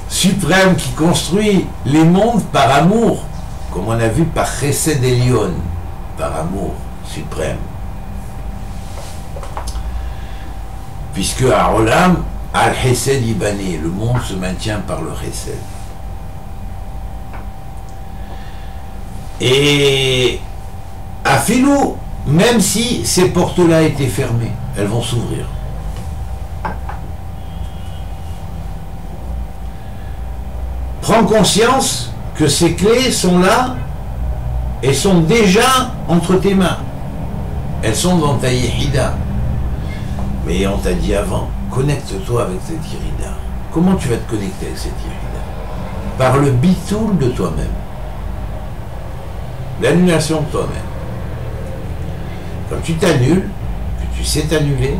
[SPEAKER 1] suprême qui construit les mondes par amour, comme on a vu par Chesed Elion, par amour suprême. Puisque à Olam, Al-Chesed Ibané, le monde se maintient par le Chesed. Et à Filou, même si ces portes-là étaient fermées, elles vont s'ouvrir. Prends conscience que ces clés sont là et sont déjà entre tes mains. Elles sont dans ta Yehida. Mais on t'a dit avant, connecte-toi avec cette Yehida. Comment tu vas te connecter avec cette Yehida? Par le bitoul de toi-même. L'annulation de toi-même. Quand tu t'annules, que tu sais t'annuler,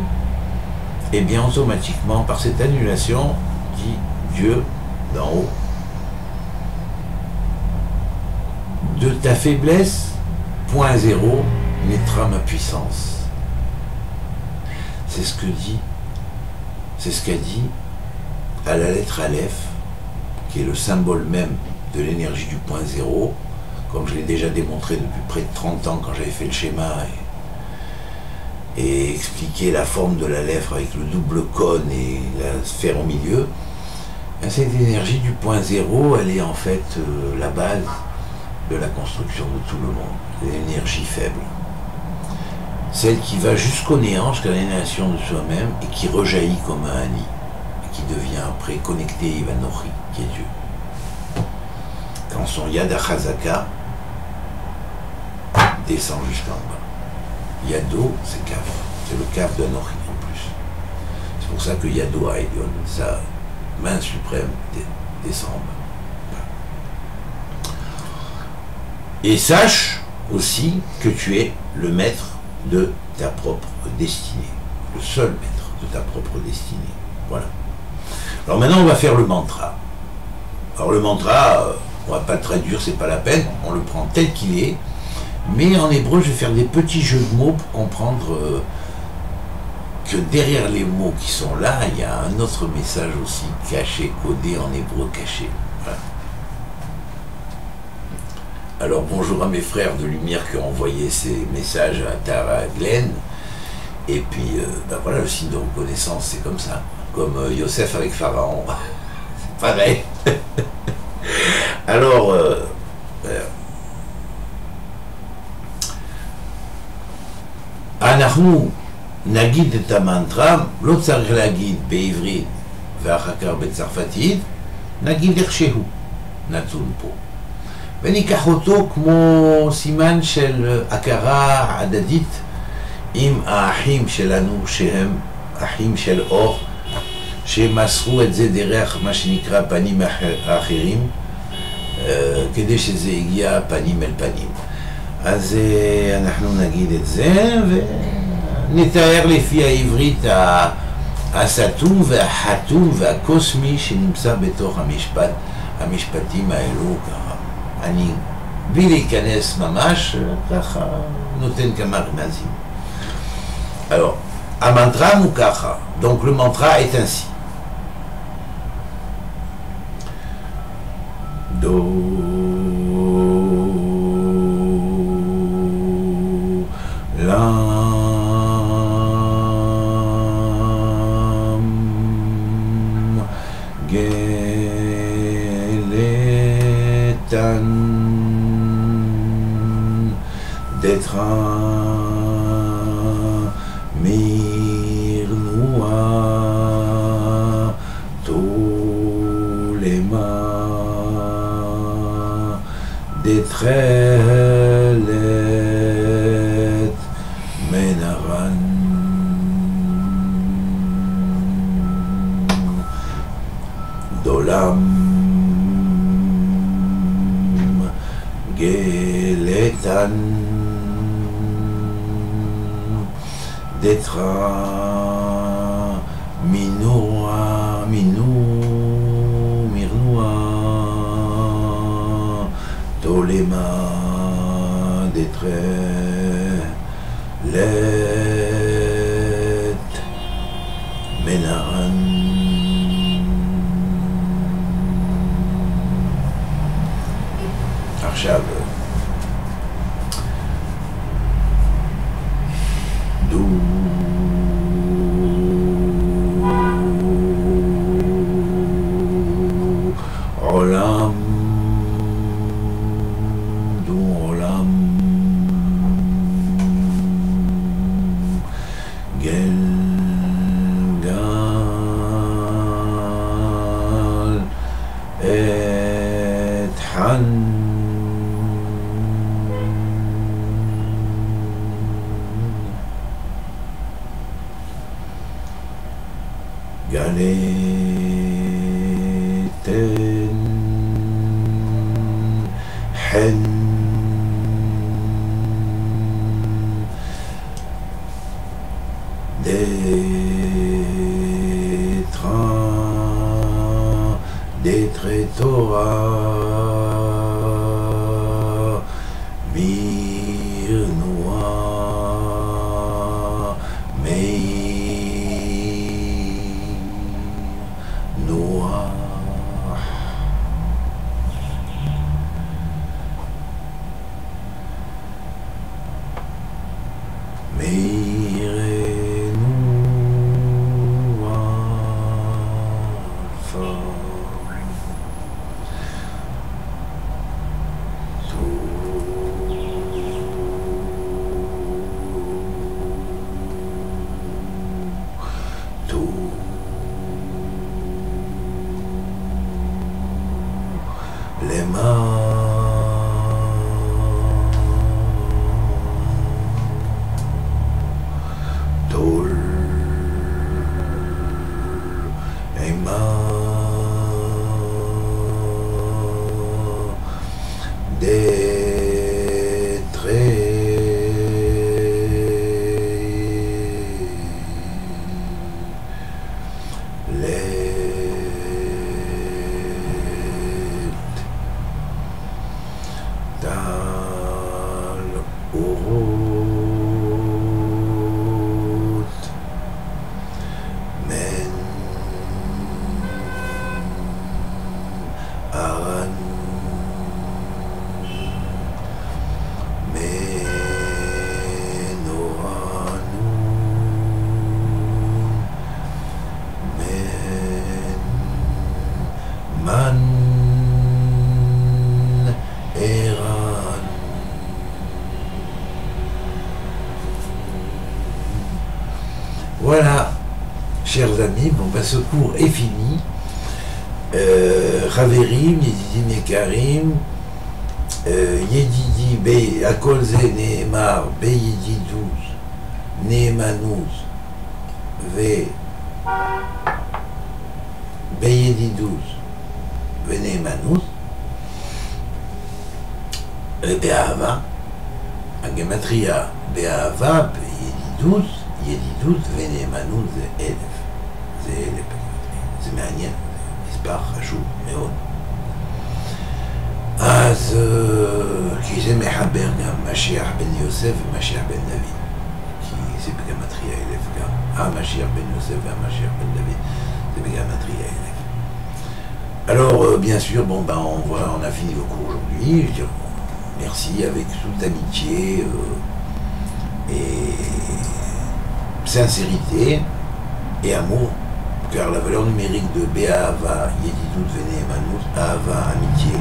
[SPEAKER 1] et bien automatiquement, par cette annulation, dit Dieu d'en haut, de ta faiblesse, point zéro, naîtra ma puissance. C'est ce que dit, c'est ce qu'a dit à la lettre Aleph, qui est le symbole même de l'énergie du point zéro, comme je l'ai déjà démontré depuis près de 30 ans quand j'avais fait le schéma et expliqué la forme de la lèvre avec le double cône et la sphère au milieu. Cette énergie du point zéro, elle est en fait la base de la construction de tout le monde, l'énergie faible. Celle qui va jusqu'au néant, jusqu'à l'annihilation de soi-même et qui rejaillit comme un nid, qui devient après connecté Ivanochi, qui est Dieu. Quand son Yad HaChazaka descend jusqu'en bas. Yado, c'est Kaf, c'est le Kaf d'Anochi en plus. C'est pour ça que Yado Haïlion, sa main suprême, descend en bas. Et sache aussi que tu es le maître de ta propre destinée, le seul maître de ta propre destinée. Voilà. Alors maintenant, on va faire le mantra. Alors le mantra, on va pas le traduire, c'est pas la peine, on le prend tel qu'il est, mais en hébreu, je vais faire des petits jeux de mots pour comprendre que derrière les mots qui sont là, il y a un autre message aussi caché, codé en hébreu caché. Voilà. Alors bonjour à mes frères de lumière qui ont envoyé ces messages à Tara, à Glenn. Et puis, ben voilà, le signe de reconnaissance, c'est comme ça. Comme Yosef avec Pharaon. C'est pareil. Alors, אנחנו נגיד את המנטרה, לא צריך להגיד בעברית ואחר כך בצרפתית, נגיד איך שהוא, נתון פה. וניקח אותו כמו סימן של הכרה הדדית עם האחים שלנו שהם אחים של אור, שמסרו את זה דרך מה שנקרא פנים האחרים, כדי שזה יגיע פנים אל פנים. אז אנחנו נגיד את זה ונתאר לפי העברית הסתום והחתום והקוסמי שנמצא בתוך המשפטים האלו ככה. אני בלי להיכנס ממש, ככה נותן כמה רמזים. Alors, un mantra ou kacha. Donc le mantra est ainsi. Do, lam, geletan, d'être Mirnoua, Tolema, Detrelet, Menaran, Dolam, Geletan, d'être Minoua, Mirnoua, Tolema, d'être Let, Menaran. עכשיו עולם, דו עולם, גלגל, אטחן, גלתן, حن d'être Torah, Mirnoua, Noah. des Voilà, chers amis, bon ben ce cours est fini. Chaverim, Yedidi Mekarim, Yedidi Be Akolze Nehemar, Be Yediduz, Nehemanuz, Ve Be Yediduz, Ve Nehemanuz, Be'ahava, Gematria, Be'ahava, Be Yediduz, ידידות ונאמנות זה 1000, זה 1000, זה מעניין, מספר חשוב מאוד. אז כי זה מחבר גם משיח בן יוסף ומשיח בן דוד, כי זה בגמטריה 1000 גם, המשיח בן יוסף והמשיח בן דוד, זה בגמטריה 1000. Alors bien sûr, bon ben on a fini le cours aujourd'hui, je dis merci avec toute amitié et sincérité et amour, car la valeur numérique de Be'ahava, Yedidut Venehemanut, Ahava, amitié,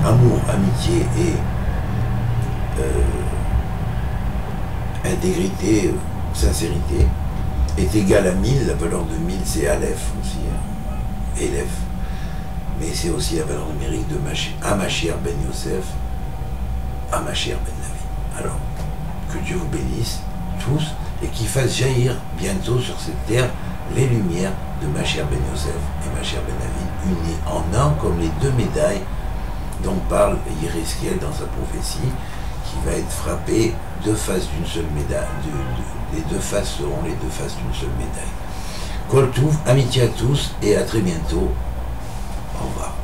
[SPEAKER 1] amour, amitié et intégrité, sincérité, est égale à 1000. La valeur de 1000 c'est Aleph aussi, Elef, mais c'est aussi la valeur numérique de Mashiach ben Yosef, Mashiach ben David. Alors, que Dieu vous bénisse tous, et qui fasse jaillir bientôt sur cette terre les lumières de Mashiach ben Yosef et Mashiach ben David, unis en un comme les deux médailles dont parle Yérézkiel dans sa prophétie, qui va être frappé deux faces d'une seule médaille, les deux faces seront les deux faces d'une seule médaille. Kol Touv, amitié à tous et à très bientôt. Au revoir.